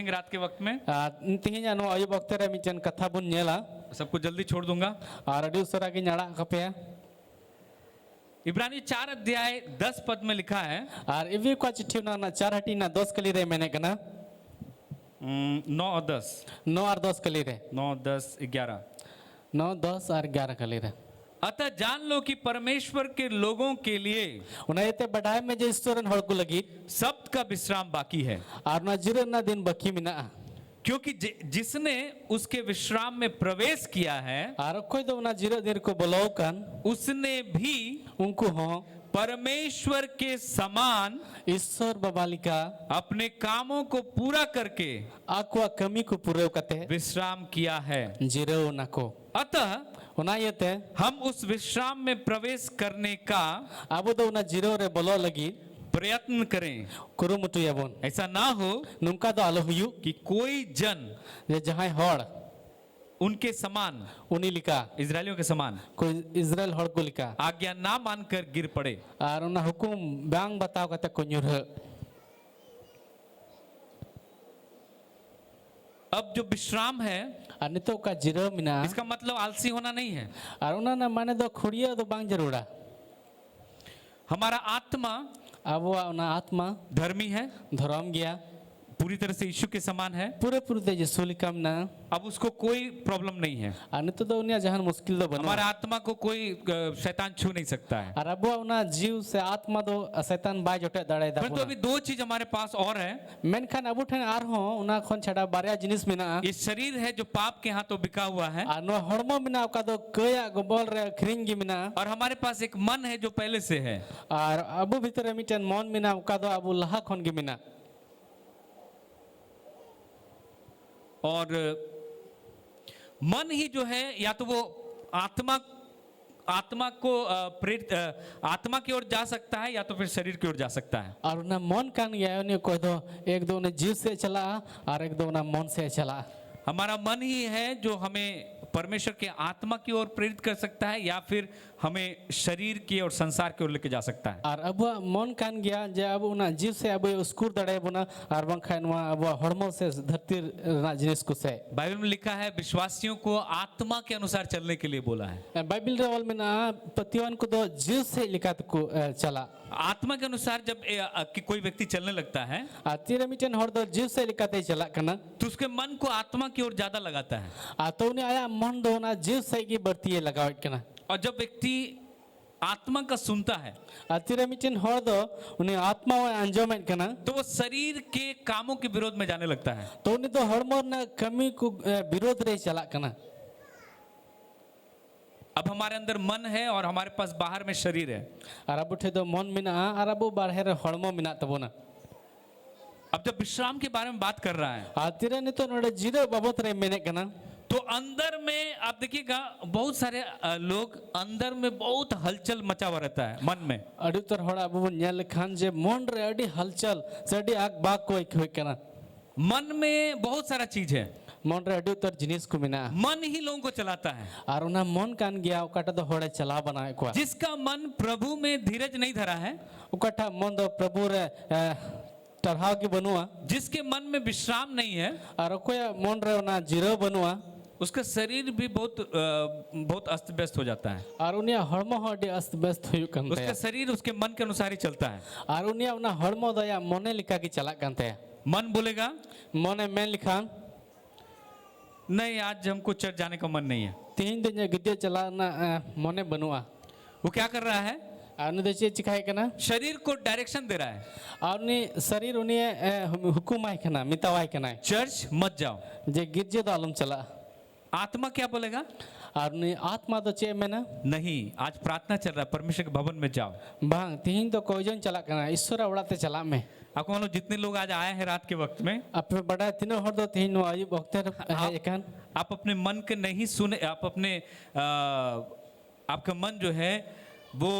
देखेंगे रात के वक्त में। तिहिं नो अयुब वक्त रे मिचन कथा बुन नेला सबको जल्दी छोड़ दूंगा। और अडी उसरा की नाड़ा कपेया इब्रानी 4 अध्याय 10 पद में लिखा है। और इवी को चिट्ठी ना 4 हटी ना 10 कली रे मैंने कना 9 और 10 9 और 10 कली रे 9 10 11 9 10 और 11 कली रे। अतः जान लो कि परमेश्वर के लोगों के लिए उन्हें बढ़ाए में जो ईश्वरन हड़ को लगी सब्त का विश्राम बाकी है। और ना जीरो ना दिन बाकी मिना क्योंकि जिसने उसके विश्राम में प्रवेश किया है और कोई तो ना जीरो दिन को बुलाओ कन उसने भी उनको हो परमेश्वर के समान ईश्वर बबालिका अपने कामों को पूरा करके आकुआ कमी को पूरे करते विश्राम किया है। जीरो ना को अतः उना ये ते हम उस विश्राम में प्रवेश करने का अब तो ना जीरो रे बोलो लगी प्रयत्न करें। कुरुमुटु याबोन ऐसा ना हो नुमका तो आलो हुयु कि कोई जन ये जहाँ हड़ उनके समान उन्हीं लिखा इजरायलियों के समान कोई इजराइल हड़ को लिखा आज्ञा ना मानकर गिर पड़े। और उना हुकुम बांग बताओ कते को न्यूर अब जो विश्राम है और नितो का जीरो मिना इसका मतलब आलसी होना नहीं है। और उना ना माने दो खुड़िया तो बांग जरूरा हमारा आत्मा अब उना आत्मा धर्मी है, धर्म गया पूरी तरह से यीशु के समान है। पूरे पूरे दे जिसो लिखम ना अब उसको कोई प्रॉब्लम नहीं है। और नितो तो उन्हें जहां मुश्किल तो बनो हमारा आत्मा को कोई शैतान छू नहीं सकता है। और अब उना जीव से आत्मा तो शैतान बाय जोटे दड़े दा परंतु अभी दो चीज हमारे पास और है। मेनखान अब ठन आर हो उना खोन छड़ा बारया जिनिस मिना ये शरीर है जो पाप के हाथों बिका हुआ है और नो हड़मो मिना का तो कया गोबल रे खरिंगी मिना और हमारे पास एक मन है जो पहले से है। और अब भीतर मिटन मन मिना का तो अब लहा खोन गी मिना और मन ही जो है या तो वो आत्मा को प्रेरित आत्मा की ओर जा सकता है या तो फिर शरीर की ओर जा सकता है। और ना मन कान गया ने कोई दो एक दो ने जीव से चला और एक दो ना मन से चला। हमारा मन ही है जो हमें परमेश्वर के आत्मा की ओर प्रेरित कर सकता है या फिर हमें शरीर की और संसार की ओर लेके जा सकता है। और अब मन कान गया जे अब उना जीव से अब स्कूर दड़े बुना और बंखान अब हड़मो से धरती ना जिनिस को से बाइबल में लिखा है विश्वासियों को आत्मा के अनुसार चलने के लिए बोला है। बाइबल रे वाल में ना पतिवन को तो जीव से लिखा को चला आत्मा के अनुसार जब कि कोई व्यक्ति चलने लगता है तीर मिटन हर दो जीव से लिखाते चला कना तो उसके मन को आत्मा की ओर ज्यादा लगाता है। तो उन्हें आया मन दो ना जीव से की बढ़ती है लगाव कना और जब व्यक्ति आत्मा का सुनता है तीर मिटन हर दो उन्हें आत्मा व अंजोमें कना तो वो शरीर के कामों के विरोध में जाने लगता है। तो उन्हें तो हड़मो ना कमी को विरोध रे चला कना। अब हमारे अंदर मन है और हमारे पास बाहर में शरीर है। और अब उठे तो मन मिना और अब बाहर हड़मो मिना तबो ना। अब जब विश्राम के बारे में बात कर रहा है तीर ने तो नोड़े जीरो बाबत रे मैंने कना तो अंदर में आप देखिएगा बहुत सारे लोग अंदर में बहुत हलचल मचा हुआ रहता है मन में। अड़ी तर हड़ा अब नेल खान जे मन रे अड़ी हलचल से अड़ी आग बाग को एक कना मन में बहुत सारा चीज है। मन रे अड़ी तर जिनिस को मिना मन ही लोगों को चलाता है और उना मन कान गया उकाटा तो हड़े चला बनाए को जिसका मन प्रभु में धीरज नहीं धरा है उकाटा मन दो प्रभु रे टरहाव की बनुआ जिसके मन में विश्राम नहीं है और कोई मन रे ना जीरो बनुआ उसका शरीर भी बहुत अस्त व्यस्त हो जाता है और उन्हें हड़मो हड्डी अस्त व्यस्त हुई उसका कंते शरीर उसके मन के अनुसार ही चलता है। और उन्हें उना हड़मो दया मने लिखा की चला कंते मन बोलेगा मने मैं लिखा नहीं आज हमको चर्च जाने का मन नहीं है। 3 दिन गिद्दे चला ना मने बनुआ वो क्या कर रहा है और देखिए चिखाए कना शरीर को डायरेक्शन दे रहा है और उन्हें शरीर उन्हें हुकुम आए कना मितावाए कना चर्च मत जाओ जे गिरजे तो आलम चला। आत्मा क्या बोलेगा और उन्हें आत्मा तो चे में ना नहीं आज प्रार्थना चल रहा है परमेश्वर के भवन में जाओ बांग 3 तो कोई चला कना ईश्वर उड़ाते चला में आपको मालूम जितने लोग आज आए हैं रात के वक्त में आप बड़ा तीनों हर दो 3 आयु वक्त है एकन आप अपने मन के नहीं सुने आप अपने आपका मन जो है वो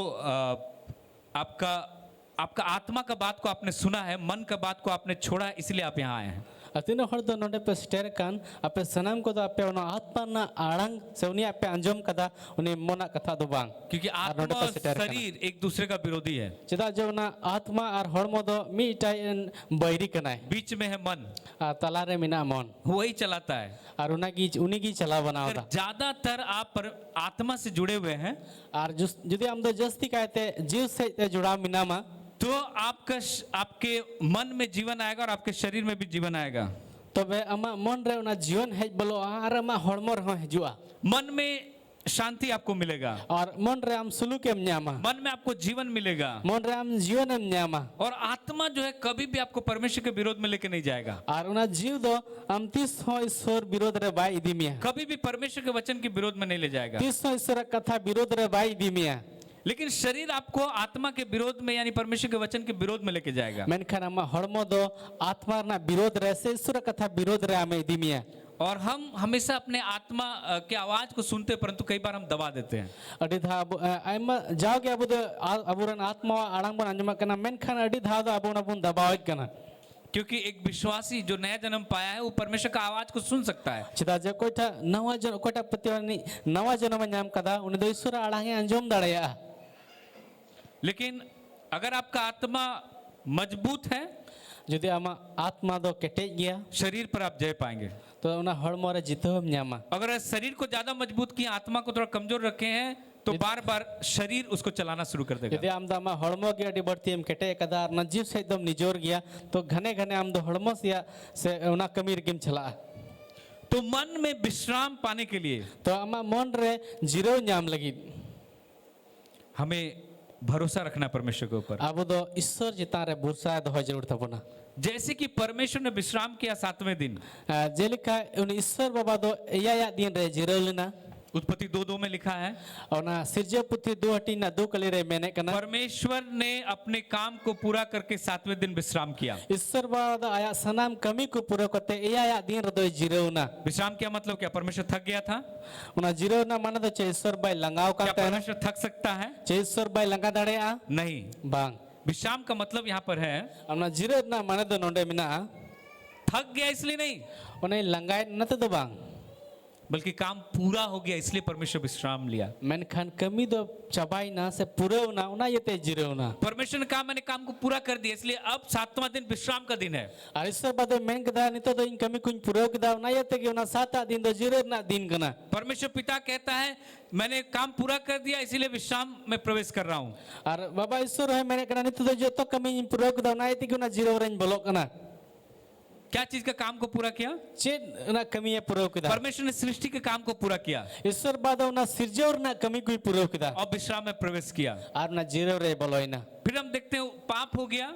आपका आत्मा का बात को आपने सुना है मन का बात को आपने छोड़ा इसलिए आप यहाँ आए हैं। तीनों हर दो नोडे पे स्टेर कान आपे सनाम को दो आपे उन आत्मा ना आड़ंग से उन्हीं आपे अंजम कदा उन्हीं मोना कथा दो बांग क्योंकि आत्मा और शरीर एक दूसरे का विरोधी है। चेदा जो ना आत्मा और हड़मो दो मी इटाई बैरी कनाय बीच में है मन, तलारे मिना मन वही चलाता है। और उन्हीं की चला बनाओ अगर ज्यादातर आप आत्मा से जुड़े हुए हैं और जुदी हम दो जस्ती कहते जीव से जुड़ा मिना मा तो आपके मन में जीवन आएगा और आपके शरीर में भी जीवन आएगा। तो वे अमा मन रे उना जीवन है बोलो और अमा हड़मो रहो हिजुआ मन में शांति आपको मिलेगा और मन रे हम सुलूक एम न्यामा मन में आपको जीवन मिलेगा मन रे हम जीवन एम न्यामा और आत्मा जो है कभी भी आपको परमेश्वर के विरोध में लेके नहीं जाएगा। और उना जीव दो हम 30 हो ईश्वर विरोध रे बाई इदी मिया कभी भी परमेश्वर के वचन के विरोध में नहीं ले जाएगा। 30 हो ईश्वर कथा विरोध रे बाई इदी मिया लेकिन शरीर आपको आत्मा के विरोध में यानी परमेश्वर के वचन के विरोध में लेके जाएगा। मेनखान अमा हड़मो दो आत्मा ना विरोध रे से ईश्वर कथा विरोध रे हमें इदी मिया और हम हमेशा अपने आत्मा के आवाज को सुनते हैं परंतु कई बार हम दबा देते हैं। अड़ी था आइमा जाओगे अब दो अबुरन आत्मा आड़ंग बन अंजमा कना मेनखान अड़ी था दो अबुन अबुन दबाव कना क्योंकि एक विश्वासी जो नया जन्म पाया है वो परमेश्वर का आवाज को सुन सकता है। चिदा जे कोइटा नवा जन कोइटा प्रतिवानी नवा जन्म नाम कदा उन दो ईश्वर आड़ंगे अंजम दाड़या। लेकिन अगर आपका आत्मा मजबूत है जुदी आमा आत्मा दो केटे गया शरीर पर आप जय पाएंगे। तो उना हड़मो रे जितो न्यामा अगर शरीर को ज्यादा मजबूत किया आत्मा को थोड़ा कमजोर रखे हैं तो बार बार शरीर उसको चलाना शुरू कर देगा। यदि आम दामा हड़मो के अड़ी बढ़ती हम केटे कदा नजीब से एकदम निजोर गया तो घने घने आम दो हड़मो से उना कमीर किम चला। तो मन में विश्राम पाने के लिए तो आमा मन रे जीरो न्याम लगी हमें भरोसा रखना परमेश्वर के ऊपर। अब दो ईश्वर जिता रे भरोसा दो जरूर था जैसे कि परमेश्वर ने विश्राम किया 7वें दिन जेलिका उन ईश्वर बाबा दो या दिन रे जीरो लेना उत्पत्ति 2:2 में लिखा है और ना सिरजे पुत्री दो हटी ना दो कली रे मैंने कना परमेश्वर ने अपने काम को पूरा करके 7वें दिन विश्राम किया। ईश्वर बाबा दो आया सनाम कमी को पूरा करते या दिन रे दो जीरो ना विश्राम क्या मतलब क्या परमेश्वर थक गया था? उना जीरो ना माने तो ईश्वर भाई लंगाव क्या करता है परमेश्वर थक सकता है? ईश्वर भाई लंगा दाड़े आ नहीं। बांग विश्राम का मतलब यहाँ पर है अपना जीरो ना माने तो नोंडे मिना थक गया इसलिए नहीं उन्हें लंगाए न तो बांग बल्कि काम पूरा हो गया इसलिए परमेश्वर विश्राम लिया। मैंने खान कमी दो चबाई ना से पूरे ना उना ये ते जीरो ना परमेश्वर ने कहा मैंने काम को पूरा कर दिया इसलिए अब 7वां दिन विश्राम का दिन है। और इस बात मैं कदा नहीं तो इन कमी कुछ पूरा कदा उना ये ते कि उना 7 दिन दो जीरो ना दिन कना परमेश्वर पिता कहता है मैंने काम पूरा कर दिया इसीलिए विश्राम में प्रवेश कर रहा हूँ। और बाबा ईश्वर है मैंने कना नहीं तो जो तो कमी पूरा कदा उना ये ते कि उना जीरो रेंज बोलो कना क्या चीज का काम को पूरा किया? चेत ना कमी है पूरा कदा परमेश्वर ने सृष्टि के काम को पूरा किया ईश्वर बाद उना सिरजे और ना कमी कोई पूरा कदा और विश्राम में प्रवेश किया और ना जीरो रे बोलो ना फिर हम देखते हैं पाप हो गया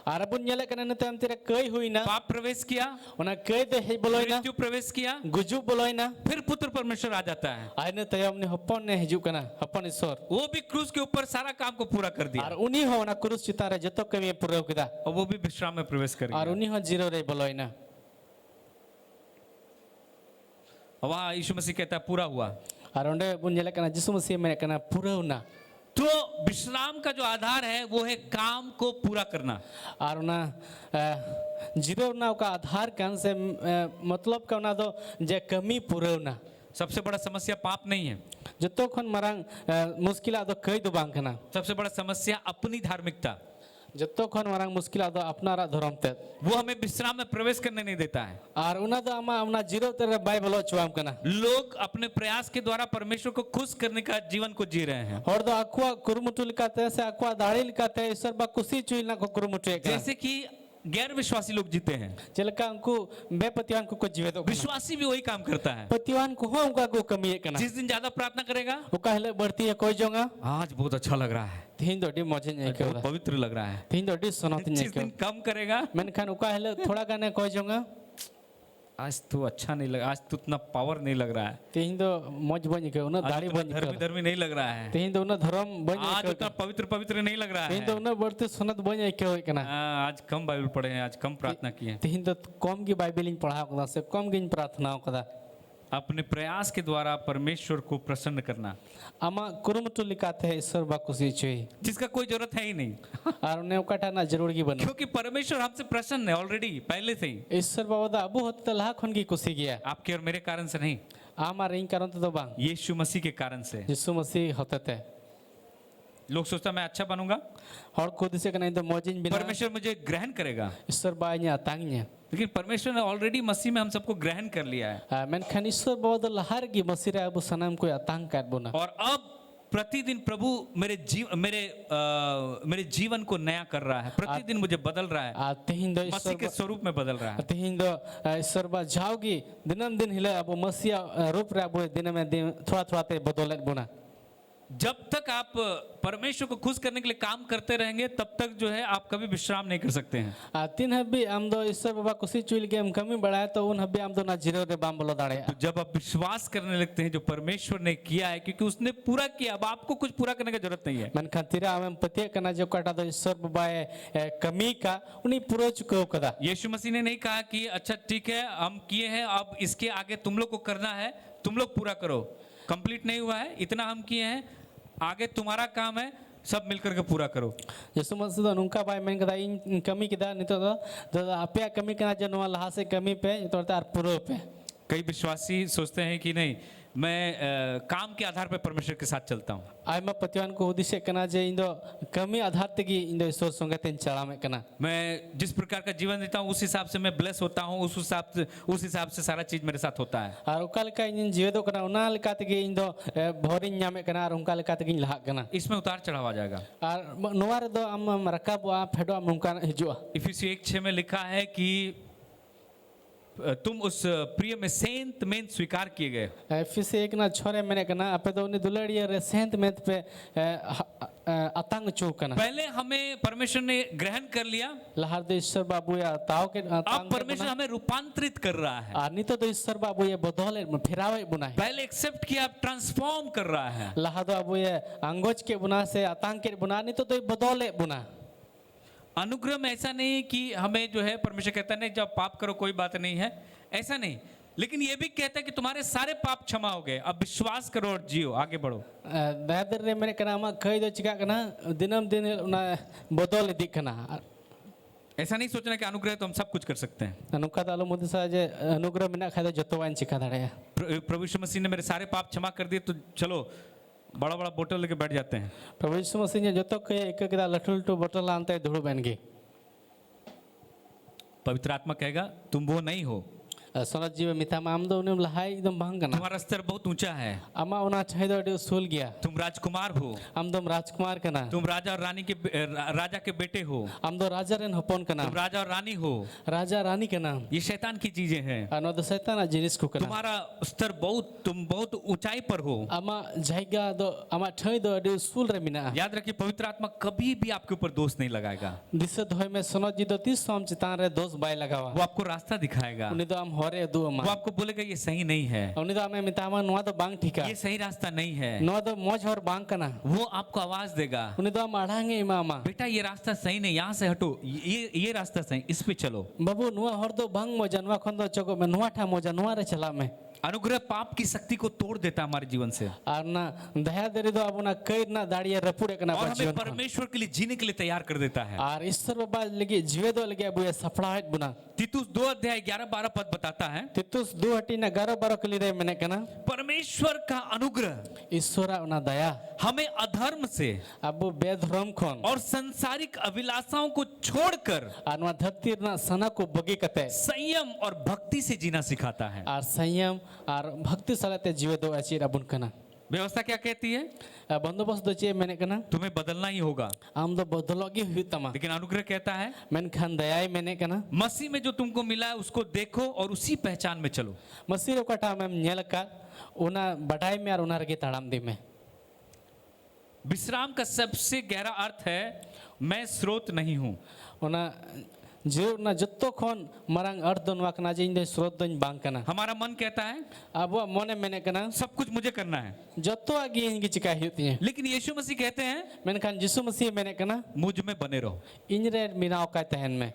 और अब नेले कना न तो हम तेरा कई हुई ना पाप प्रवेश किया उना कई दे हे बोलो ना मृत्यु प्रवेश किया गुजु बोलो ना फिर पुत्र परमेश्वर आ जाता है आने तो हमने हप्पन ने हिजू कना हप्पन ईश्वर वो भी क्रूस के ऊपर सारा काम को पूरा कर दिया और उन्हीं हो ना क्रूस चितारे जतो कमी पूरा कदा और वो भी विश्राम में प्रवेश कर और गया। उन्हीं हो जीरो रे बोलो ना वहाँ यीशु मसीह कहता है पूरा हुआ और उन्हें बुझले कना जिसु मसीह मैंने कना पूरा ना तो विश्राम का जो आधार है वो है काम को पूरा करना। और ना जीरो ना का आधार कन से मतलब का ना तो जे कमी पूरा ना सबसे बड़ा समस्या पाप नहीं है जतो खन मरंग मुश्किल तो कई दो बांग कना सबसे बड़ा समस्या अपनी धार्मिकता जतो खन मरंग मुश्किल तो अपना धर्म ते वो हमें विश्राम में प्रवेश करने नहीं देता है। और उना तो अमा अपना जीरो तेरे बाइबल चुआम कना लोग अपने प्रयास के द्वारा परमेश्वर को खुश करने का जीवन को जी रहे हैं और दो अक्वा कुरुमुटु लिखाते से अक्वा दाढ़ी लिखाते ईश्वर बा कुसी चुइना को कुरुमुटु जैसे कि गैर विश्वासी लोग जीते हैं चलका उनको बेपतिवान को जीवे दो विश्वासी भी वही काम करता है। पतिवान को हो उनका को कमी है कना जिस दिन ज्यादा प्रार्थना करेगा वो कहले बढ़ती है कोई जोंगा आज बहुत अच्छा लग रहा है तीन दो डी मौजे नहीं बहुत के पवित्र लग रहा है। तीन दो डी सुनाते नहीं जिस दिन के कम करेगा मैंने खान उका कहले थोड़ा गाने कोई जोंगा आज तो अच्छा नहीं लगा आज तो उतना पावर नहीं लग रहा है तीन दो मौज बन के उन दाढ़ी बन धर्मी के धर्मी नहीं लग रहा है तीन दो उन धर्म बन आज के उतना पवित्र पवित्र नहीं लग रहा तीन दो है उन बढ़ते सुनत बन के हो कना आज कम बाइबल पढ़े हैं आज कम प्रार्थना किए हैं। तीन दो कम की बाइबल इन पढ़ा कदा से कम की प्रार्थना कदा अपने प्रयास के द्वारा परमेश्वर को प्रसन्न करना, आमा कुरुमुटु लिखाते हैं ईश्वर बा कुसी चुई जिसका कोई जरूरत है ही नहीं, और उन्हें उकाटा ना जरूर की बनो क्योंकि परमेश्वर हमसे प्रसन्न है ऑलरेडी पहले से ही, ईश्वर बाबा दा अबू होते लाहा खन की कुसी गया आपके और मेरे कारण से नहीं, आमा रिंग कारण तो बांग यीशु मसीह के कारण से। यीशु मसीह होते थे लोग सोचता मैं अच्छा बनूंगा, और को दिसे कना तो मौजिन बिना परमेश्वर मुझे ग्रहण करेगा, ईश्वर बा nya तांगnya लेकिन परमेश्वर ने ऑलरेडी मसीह में हम सबको ग्रहण कर लिया है। मेनखान ईश्वर बाबा दा लहार की मसीह अबू सनम को अतांग काट बोना और अब प्रतिदिन प्रभु मेरे जीवन को नया कर रहा है, प्रतिदिन मुझे बदल रहा है, तेहिं दो मसीह ईश्वर के स्वरूप में बदल रहा है। तेहिं दो ईश्वर बा जाओगी दिनम दिन हिले अबू मसीह रूप रे अबू दिन में दिन थोड़ा थोड़ा ते बदलत बोना जब तक आप परमेश्वर को खुश करने के लिए काम करते रहेंगे तब तक जो है आप कभी विश्राम नहीं कर सकते हैं। तीन हब्बी हम दो ईश्वर बाबा कुसी चुइल के हम कमी बढ़ाए तो उन हब्बी हम दो ना जीरो रे बाम बोलो दाड़े तो जब आप विश्वास करने लगते हैं जो परमेश्वर ने किया है, क्योंकि उसने पूरा किया, अब आपको कुछ पूरा करने की जरूरत नहीं है। मन खातिरा हम पतिया कना जो काटा दो ईश्वर बाबा कमी का उन्हीं पूरा चुको कदा यीशु मसीह ने नहीं कहा कि अच्छा ठीक है हम किए हैं, अब इसके आगे तुम लोग को करना है, तुम लोग पूरा करो, कंप्लीट नहीं हुआ है, इतना हम किए हैं, आगे तुम्हारा काम है, सब मिलकर के पूरा करो। यीशु मसीह तो नुका बाय मेन कदा इन कमी किदा नितो दो आपे कमी कना जो नवा लहा से कमी पे तो तार पूरो पे कई विश्वासी सोचते हैं कि नहीं मैं काम के आधार पर परमेश्वर के साथ चलता हूँ। आयमा पतिवान को उद्देश्य कना जे इन दो कमी आधार ते की इन दो ईश्वर संगे तेन चला में कना मैं जिस प्रकार का जीवन जीता हूँ उस हिसाब से मैं ब्लेस होता हूँ, उस हिसाब से सारा चीज मेरे साथ होता है। और उका लेका इन जीवे दो कना उना लेका ते की इन दो भोरिन न्यामे कना और उनका लेका ते की लहा कना इसमें उतार चढ़ाव आ जाएगा। और नोवार दो हम रकाबवा फेडो हम उनका हिजुआ इफिसियों 1:6 में लिखा है कि तुम उस प्रिय में सेंत में स्वीकार किए गए। फिर से एक ना छोरे मैंने कना अपे तो उन्हें दुलड़िया रे सेंत में पे अतंग चौकना पहले हमें परमेश्वर ने ग्रहण कर लिया, लहर दो ईश्वर बाबू या ताव के अब परमेश्वर हमें रूपांतरित कर रहा है। नहीं तो ईश्वर बाबू ये बदौले फिरावे बुना है, पहले एक्सेप्ट किया, अब ट्रांसफॉर्म कर रहा है। लहर दो अबू ये अंगोज के बुना से अतंग के बुना, नहीं तो बदौले बुना। अनुग्रह में ऐसा नहीं कि हमें जो है परमेश्वर कहता नहीं जब पाप करो कोई बात नहीं है, ऐसा नहीं, लेकिन ये भी कहता है कि तुम्हारे सारे पाप क्षमा हो गए, अब विश्वास करो और जियो, आगे बढ़ो। दयादर रे मैंने कना मा कई दो चिका कना दिनम दिन उना बदौल दी कना। ऐसा नहीं सोचना कि अनुग्रह तो हम सब कुछ कर सकते हैं। अनुका तालो मुझे साजे अनुग्रह मिना खाए जतो वाइन चिका दाड़े प्रभु यीशु मसीह ने मेरे सारे पाप क्षमा कर दिए तो चलो बड़ा बड़ा बोतल लेके बैठ जाते हैं। प्रभु यीशु मसीह ने जतो के एक किदा लठुल टू बोतल आनते धुड़ो बन गई। पवित्र आत्मा कहेगा तुम वो नहीं हो, सोनत जीव मिथा आम दो उन्हें लहाई एकदम भांग कना तुम्हारा स्तर बहुत ऊंचा है, अमा उना चाहे दो अड़ी सूल गया, तुम राजकुमार हो, हम दो राजकुमार कना, तुम राजा और रानी के राजा के बेटे हो, हम दो राजा रेन हपोन कना, तुम राजा और रानी हो, राजा रानी कना। ये शैतान की चीजें हैं। अनो दो शैतान जिनिस को कना तुम्हारा स्तर बहुत, तुम बहुत ऊंचाई पर हो। अमा जायगा दो अमा ठई दो अड़ी सूल रे मिना। याद रखिए पवित्र आत्मा कभी भी आपके ऊपर दोष नहीं लगाएगा, दिसे धोय में सोनत जी दो 30 सोम चितान रे दोष बाय लगावा, वो आपको रास्ता दिखाएगा, उन्हें तो हम होरे दो अमा, वो आपको बोलेगा ये सही नहीं है, उन्हें तो हमें मितामा नुआ तो बांग ठीका, ये सही रास्ता नहीं है, नुआ तो मौज और बांग कना, वो आपको आवाज देगा, उन्हें तो हम अड़ांगे इमामा, बेटा ये रास्ता सही नहीं, यहाँ से हटो, ये रास्ता सही, इस पे चलो। बाबू नुआ हर दो बांग मौजा नुआ खन दो चको में नुआ ठा मौजा नुआ रे चला में। अनुग्रह पाप की शक्ति को तोड़ देता है हमारे जीवन से, और ना दया दरी दो अब ना कई ना दाड़िया रपुड़े कना और हमें परमेश्वर के लिए जीने के लिए तैयार कर देता है। और ईश्वर बाबा लगे जीवे दो लगे अब ये सफला है बुना। तीतुस 2:11-12 पद बताता है, तितुस 2 हटी ना 11-12 के लिए मैंने कना परमेश्वर का अनुग्रह ईश्वरा ना दया हमें अधर्म से अब बेधर्म खोन और संसारिक अभिलाषाओं को छोड़कर और धरती ना सना को बगी कते संयम और भक्ति से जीना सिखाता है। और संयम और भक्ति सलाते जीवे दो अचीर अबुन कना। व्यवस्था क्या कहती है? बंदोबस्त दो चाहिए मैंने कना तुम्हें बदलना ही होगा, हम तो बदलोगी हुई तमा, लेकिन अनुग्रह कहता है मैंने खान दया मैंने कना मसीह में जो तुमको मिला है उसको देखो और उसी पहचान में चलो। मसीह का टाइम हम न्याल का उना बढ़ाई में और उना रगे ताड़ाम दी में। विश्राम का सबसे गहरा अर्थ है मैं स्रोत नहीं हूँ। उना जो ना जत्तो खोन मरंग अर्थ दोनों कना जे इंदे स्रोत दोन बांग कना। हमारा मन कहता है अब वो मोने मैंने कना सब कुछ मुझे करना है, जत्तो आगे इनकी चिकाई होती है, लेकिन यीशु मसीह कहते हैं मैंने कहा यीशु मसीह मैंने कना मुझ में बने रहो। इंजरे मिनाओ का तहन में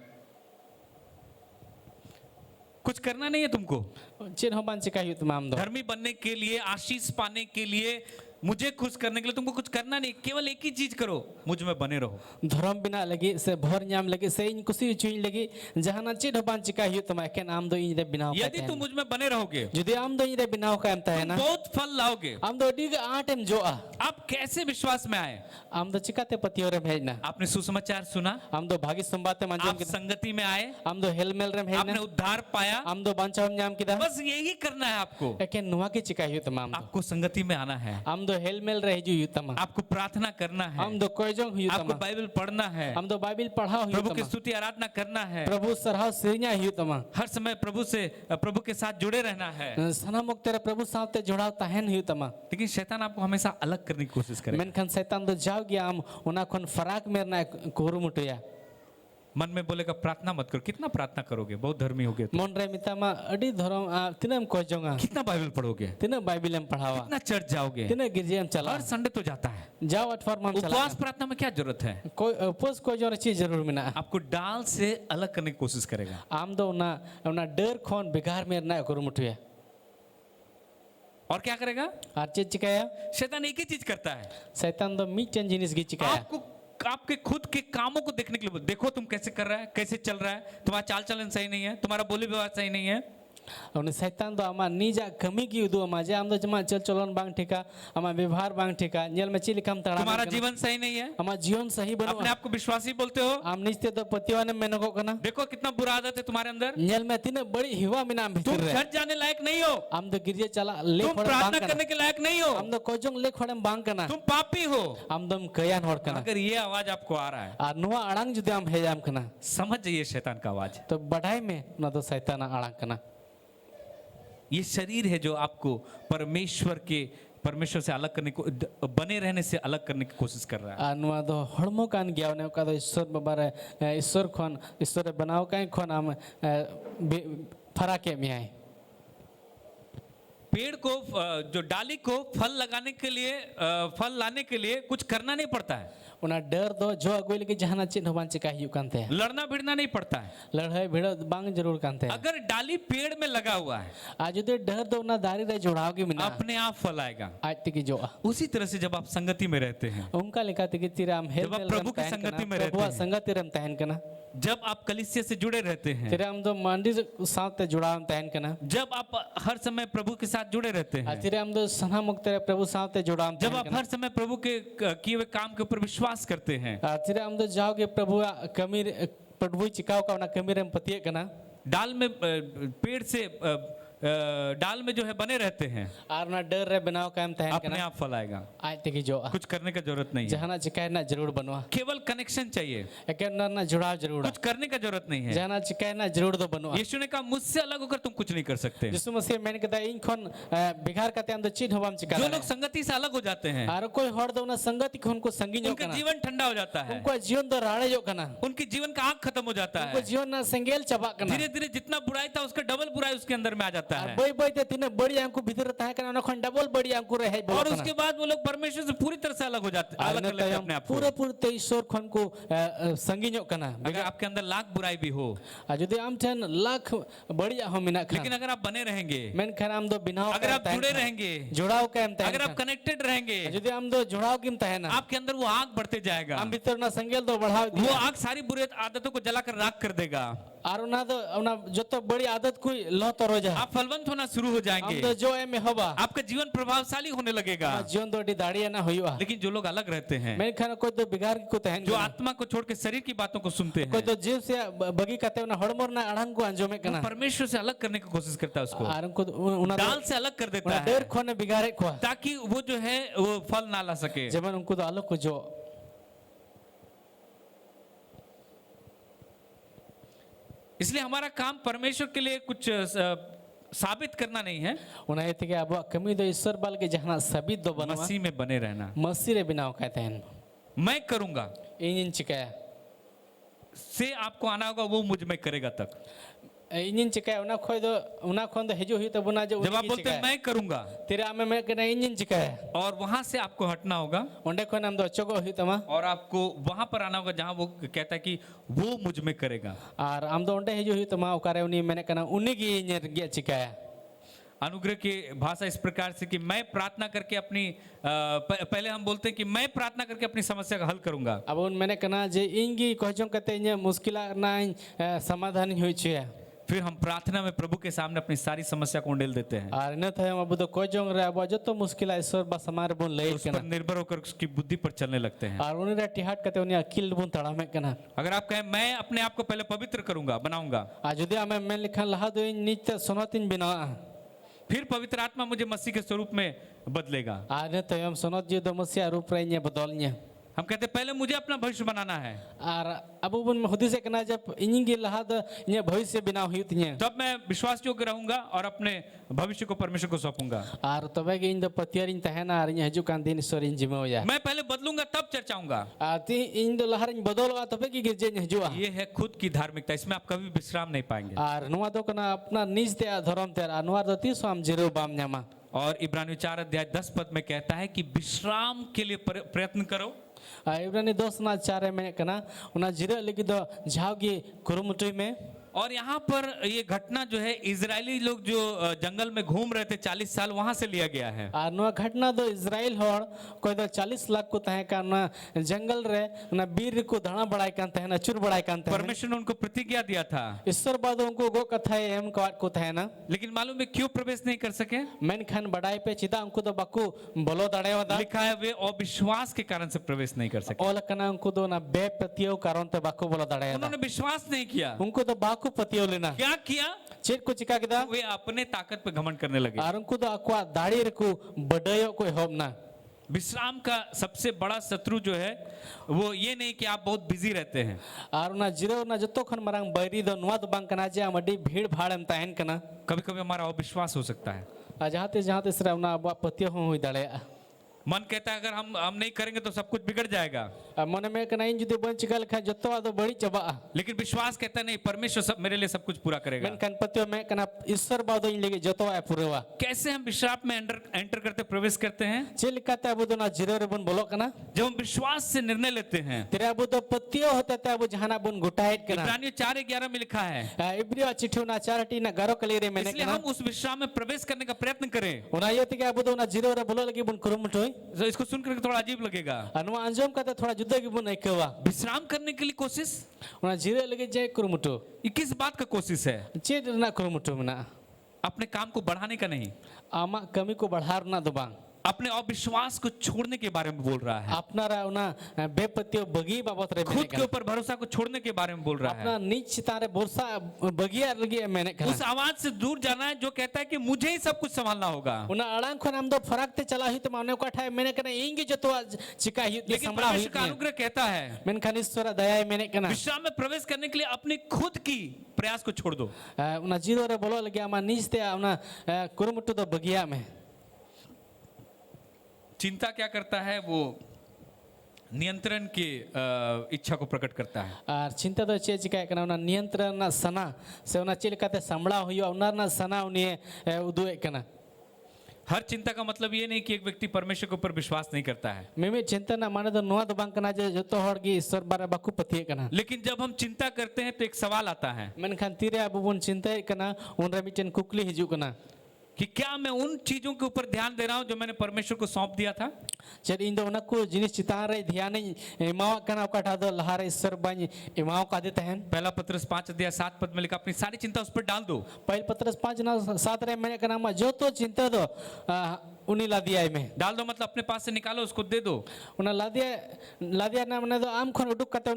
कुछ करना नहीं है तुमको, चेन हो बान चिका हुई तमाम दो धर्मी बनने के लिए, आशीष पाने के लिए, मुझे खुश करने के लिए तुमको कुछ करना नहीं, केवल एक ही चीज करो, मुझ में बने रहो। धर्म बिना लगी से भर न्याम लगी से इन कुसी चुई लगी जहां चेन हो बान चिका हुई तमा एकेन आम दो इन रे बिनाव यदि तुम मुझ में बने रहोगे जुदी आम दो इन रे बिनाव का एम तुम ना बहुत फल लाओगे। आम दो डी आठ एम जो आप कैसे विश्वास में आए? आम दो चिकाते पतियों रे भेजना आपने सुसमाचार सुना, आम दो भागी संबाते आप मंजूर संगति में आए, आम दो हेलमेल रे भेजना आपने उद्धार पाया, आम दो बांचाव न्याम किदा बस यही करना है आपको। एकेन नुआ की चिका हुई तमाम आपको संगति में आना है, आम दो हेलमेल रे हुई तमा आपको प्रार्थना करना है, आम दो कोयजों हुई आपको तमा बाइबल पढ़ना है, आम दो बाइबिल पढ़ा हुई प्रभु की तमा स्तुति आराधना करना है, प्रभु सरहा सिरिया हुई तमा हर समय प्रभु के साथ जुड़े रहना है। सना मुक्त तेरे प्रभु साथे जुड़ाव तहन हुई तमा लेकिन शैतान आपको हमेशा अलग करने की कोशिश करेगा। मेनखान शैतान दो जाओ गया आम उना खन फराक मेरना कुरुमुटुया मन में बोलेगा प्रार्थना मत करो, कितना प्रार्थना करोगे, बहुत धर्मी होगे तो। मन रे मितामा अडी धरम तिनम कोयजोंगा कितना बाइबल पढ़ोगे, तिना बाइबिल एम पढ़ावा कितना चर्च जाओगे, तिना गिरजे एम चला हर संडे तो जाता है। जाओ अठवार में चला उपवास प्रार्थना में क्या जरूरत है? कोई उपवास कोई जो चीज जरूर मिना आपको डाल से अलग करने की कोशिश करेगा। आम दो उना उना डर खोन बिगार मेरना कुरुमुटुया और क्या करेगा? आर चीज चिकाया शैतान एक ही चीज करता है, शैतान दो मीचन जिनिस गी चिकाया आपको आपके खुद के कामों को देखने के लिए देखो तुम कैसे कर रहा है, कैसे चल रहा है, तुम्हारा चाल चलन सही नहीं है, तुम्हारा बोली व्यवहार सही नहीं है। उन्हें शैतान दो आमा निजा कमी की उदु आमा जे आम दो जमा चल चलन बांग ठिका आमा व्यवहार बांग ठिका जेल में चिल कम तड़ा तुम्हारा जीवन सही नहीं है, आमा जीवन सही बनो अपने आप को विश्वासी बोलते हो। आम निजते तो पतिवाने मेनको कना देखो कितना बुरा आदत है तुम्हारे अंदर, जेल में तिने बड़ी हिवा मिना तुम भीतर रे चर्च जाने लायक नहीं हो, आम दो गिरजे चला ले तुम खोड़े प्रार्थना बांग करने कना के लायक नहीं हो, आम दो कोजोंग ले खोड़े बांग कना तुम पापी हो। आम दम कयान होड़ कना अगर ये आवाज आपको आ रहा है, आ नुआ अड़ांग जुदे आम हेजाम कना समझ जाइए शैतान का आवाज। तो बढ़ाई में ना तो शैतान अड़ांग कना ये शरीर है जो आपको परमेश्वर से अलग करने को, बने रहने से अलग करने की कोशिश कर रहा है। नुआ दो हड़मो कान गया ने का दो ईश्वर बाबारे ईश्वर खोन ईश्वर बनाओ काई खोन आम फराके में आए पेड़ को जो डाली को फल लगाने के लिए, फल लाने के लिए कुछ करना नहीं पड़ता है, उना डर दो जो अगुई लगे जहां चिन्ह होबान चिका हियु कानते हैं लड़ना भिड़ना नहीं पड़ता है। लड़ाई भिड़ बांग जरूर कानते हैं अगर डाली पेड़ में लगा हुआ है आज दे डर दो ना दारी रे जोड़ाओगे मिना अपने आप फल आएगा। आज तक जो उसी तरह से जब आप संगति में रहते हैं, उनका लिखा कि तिराम हेल जब आप प्रभु की संगति में रहते हैं, संगति रम तहन कना जब आप कलीसिया से जुड़े रहते हैं, तिराम दो मंडी साथ जुड़ाम तहन कना जब आप हर समय प्रभु के साथ जुड़े रहते हैं, तिराम दो सना मुक्त प्रभु साथ जुड़ाम जब आप हर समय प्रभु के किए हुए काम के ऊपर विश्वास करते हैं, तिराम दो जाओगे प्रभु कमी प्रभु चिकाओ का ना कमी रम पतिये कना डाल में पेड़ से डाल में जो है बने रहते हैं, आर ना डर रे बनाओ काम तहन अपने कना आप फल आएगा। आज तक जो कुछ करने का जरूरत नहीं है, जहां चिकाय ना जरूर बनवा केवल कनेक्शन चाहिए, एक ना जुड़ाव जरूर कुछ करने का जरूरत नहीं है। जहां चिकाय ना जरूर दो बनवा यीशु ने कहा मुझसे अलग होकर तुम कुछ नहीं कर सकते। यीशु मसीह मैंने कहता इन खन बिगार करते अंदर चीज हवाम चिका जो लोग संगति से अलग हो जाते हैं, आर कोई हड़ दो ना संगति खन को संगी जो उनका कना जीवन ठंडा हो जाता है, उनको जीवन दो राणे जो कना उनके जीवन का आग खत्म हो जाता उनको है। जीवन ना संगेल चबा कना धीरे धीरे जितना बुराई था उसका डबल बुराई उसके अंदर में आ जाता है, बई बई ते तिने बड़ी हमको भीतर रहता है कना खन डबल बड़ी हमको रहे और उसके बाद वो लोग परमेश्वर से पूरी तरह से अलग हो जाते, अलग कर लेते हैं अपने आप को। पूरे पूरे ते ईश्वर खन को संगी जो कना अगर आपके अंदर लाख बुराई भी हो, यदि हम ठन लाख बढ़िया हम मिना लेकिन खान अगर आप बने रहेंगे, मैन खान हम दो बिनाव अगर आप जुड़े रहेंगे, जुड़ाव का हम अगर आप कनेक्टेड रहेंगे, यदि हम दो जुड़ाव किम तहना आपके अंदर वो आग बढ़ते जाएगा, हम भीतर ना संगेल दो बढ़ाव वो आग सारी बुरी आदतों को जलाकर राख कर देगा, और ना तो ना जो तो बड़ी आदत कोई लो तो रोजा आप फलवंत होना शुरू हो हम जाएंगे, तो जो में होबा आपका जीवन प्रभावशाली होने लगेगा। जीवन तो दाड़ी ना हुआ लेकिन जो लोग अलग रहते हैं, मैंने खाना कोई तो बिगाड़ को तहन जो आत्मा को छोड़ के शरीर की बातों को सुनते कोई हैं, तो जीव से बगी कहते ना हड़मोर ना अड़ंग को अंजो में वो कना परमेश्वर से अलग करने की कोशिश करता है, उसको आर को उना डाल से अलग कर देता डर है खोने बिगाड़े को ताकि वो जो है वो फल ना ला सके। जब उनको तो अलग को जो इसलिए हमारा काम परमेश्वर के लिए कुछ साबित करना नहीं है, उन्हें ये कि अब कमी दो ईश्वर बाल के जहां सभी दो बनवा मसीह में बने रहना। मसीह रे बिनाव कहते हैं मैं करूंगा इंजन चिकाया से आपको आना होगा, वो मुझ में करेगा तक। इंजन चिकाया उना खोई दो उना खोन दो हेजो ही तो बुना जो जब आप बोलते हैं मैं करूंगा, तेरे आमे मैं कहना इंजन चिकाया और वहां से आपको हटना होगा उंडे खोन हम दो चोगो ही तमा और आपको वहां पर आना होगा जहां वो कहता है कि वो मुझ में करेगा। और हम दो उंडे हेजो ही तमा उकारे उनी मैंने कहना उन्हीं की इंजन गे चिकाया अनुग्रह की भाषा इस प्रकार से कि मैं प्रार्थना करके अपनी पहले हम बोलते हैं कि मैं प्रार्थना करके अपनी समस्या का हल करूंगा। अब उन मैंने कहना जे इंगी कहजों कहते हैं मुश्किल ना समाधान हुई छे फिर हम प्रार्थना में प्रभु के सामने अपनी सारी समस्या को उंडेल देते हैं और इन थे अब तो कहजों रे अब जो तो मुश्किल ईश्वर बस हमारे बुन ले उस पर निर्भर होकर उसकी बुद्धि पर चलने लगते हैं। और उन्हें टिहाट कहते उन्हें अकिल बुन तड़ा में कहना अगर आप कहें मैं अपने आप को पहले पवित्र करूंगा बनाऊंगा, आज यदि हमें मैं लिखा लहा दो नीचे सुनोतिन बिना फिर पवित्र आत्मा मुझे मसीह के स्वरूप में बदलेगा। आने तो हम सुनोत जी दो मसीहा रूप रहे बदलने हम कहते हैं पहले मुझे अपना भविष्य बनाना है, और अब उन हुदी से कहना जब इन्हीं लहा दो ये भविष्य बिना हुई थी तब मैं विश्वास योग्य रहूंगा और अपने भविष्य को परमेश्वर को सौंपूंगा। और तबे के इन दो पतियार इन तहना और ये हजू कान दिन ईश्वर इन जिम्मे हो जाए मैं पहले बदलूंगा तब चर्चाऊंगा। आती इन दो लहर इन बदल हुआ तबे की गिरजे हजू ये है खुद की धार्मिकता, इसमें आप कभी विश्राम नहीं पाएंगे। और नुआ तो कना अपना निज ते धर्म ते अनुवार दो तीस हम जीरो बाम न्यामा और इब्रानियों 4:10 में कहता है कि विश्राम के लिए प्रयत्न करो। इब्रानी 2:4 में कहना उना जीरो लगी दो झावगी कुरुमुटुई में। और यहाँ पर ये घटना जो है इजरायली लोग जो जंगल में घूम रहे थे 40 साल वहां से लिया गया है। और नुआ घटना दो इजराइल होड़ कोई दो 40 लाख को तहे का ना जंगल रे ना वीर को धड़ा बढ़ाई कांते हैं ना चुर बढ़ाई कांते हैं। परमेश्वर ने उनको प्रतिज्ञा दिया था, ईश्वर बाद उनको गो कथा है एम को तहे ना, लेकिन मालूम है क्यों प्रवेश नहीं कर सके? मैन खान बढ़ाई पे चिता उनको तो बाकू बोलो दड़े वादा लिखा है वे अविश्वास के कारण से प्रवेश नहीं कर सके। ओल कना उनको दो ना बे प्रतियो कारण ते बाकू बोलो दड़े उन्होंने विश्वास नहीं किया। उनको तो बाकू पतियो लेना क्या किया? चेट को चिका किदा वे अपने ताकत पे घमंड करने लगे। और उनको तो अक्वा दाढ़ी रखू बड़यो कोई होब ना। विश्राम का सबसे बड़ा शत्रु जो है वो ये नहीं कि आप बहुत बिजी रहते हैं, और ना जीरो ना जतो खन मरंग बैरी दो नुआ तो बांग कना जे अमडी भीड़ भाड़ में तहन कना कभी कभी हमारा अविश्वास हो सकता है। जहाँ ते सिर्फ ना अब पतियो हो हुई दड़े मन कहता है अगर हम नहीं करेंगे तो सब कुछ बिगड़ जाएगा, मन में कना इन जुदी बन चिकल खा जतो आदो बड़ी चबा लेकिन विश्वास कहता है नहीं, परमेश्वर सब मेरे लिए सब कुछ पूरा करेगा। मन कन पतियो में कना ईश्वर बादो इन लेके जतो आ पूरेवा। कैसे हम विश्राम में एंटर करते प्रवेश करते हैं? चेल कहता है ना जीरो रे बन बोलो कना जब हम विश्वास से निर्णय लेते हैं। तेरे अब तो पतियो होता है अब जहाना बुन गुटाइट कना इब्रानियों 4:11 में लिखा है इब्रियो चिट्ठी ना चारटी ना गारो कले रे मैंने इसलिए हम उस विश्राम में प्रवेश करने का प्रयत्न करें। उना यो तिके अब तो ना जीरो रे बोलो लगी बुन कुरुमुटोई तो इसको सुनकर थोड़ा अजीब लगेगा। अनुवा अंजम कहते थोड़ा जुद्ध की बुन एकवा विश्राम करने के लिए कोशिश, उना जीरो लगे जय कुरुमुटो ये किस बात का कोशिश है? चेट ना कुरुमुटो मना अपने काम को बढ़ाने का नहीं, आमा कमी को बढ़ार ना दुबांग अपने अविश्वास को छोड़ने के बारे में बोल रहा है। अपना रा उना बेपतियो बगी बाबत रे खुद के ऊपर भरोसा को छोड़ने के बारे में बोल रहा अपना है। नीच सितारे बोरसा बगिया लगी मैंने कहा उस आवाज से दूर जाना है जो कहता है कि मुझे ही सब कुछ संभालना होगा। उना अड़ांग खन हम दो फरक ते चला ही तो माने को ठाए मैंने कहना इंगे जो तो चिका ही लेकिन संभला परमेश्वर का अनुग्रह कहता है मैंने खान ईश्वर दया मैंने कहना विश्राम में प्रवेश करने के लिए अपनी खुद की प्रयास को छोड़ दो। उना जीरो रे बोलो लगे आमा नीच ते उना कुरुमुटु दो बगिया में। चिंता क्या करता है? वो नियंत्रण की इच्छा को प्रकट करता है। और चिंता तो चे चिका करना उना नियंत्रण ना सना से उना चिल कहते संभला हुई उना ना सना उन्हें उदुए करना। हर चिंता का मतलब ये नहीं कि एक व्यक्ति परमेश्वर के ऊपर विश्वास नहीं करता है, मेमे चिंता ना माने तो नुआ तो बांग करना जो तो हर की ईश्वर बारे बाकू पतिए करना। लेकिन जब हम चिंता करते हैं तो एक सवाल आता है मन खान तीरे अब उन चिंता करना उन रमिटन कुकली हिजू करना कि क्या मैं उन चीजों के ऊपर ध्यान दे रहा हूं जो मैंने परमेश्वर को सौंप दिया था? चल इन दो उन को जिनिस चितान रे ध्यान इमाव करना काटा दो लहारे ईश्वर बानी इमाव का देते हैं। पहला पत्रस 5:7 में लिखा अपनी सारी चिंता उस पर डाल दो। पहल पत्रस 5:7 रे मैंने कहना जो तो चिंता दो उन्हीं ला दिया में डाल दो मतलब अपने पास से निकालो उसको दे दो। उन्हें ला दिया ना मैंने तो आम खन उडुक करते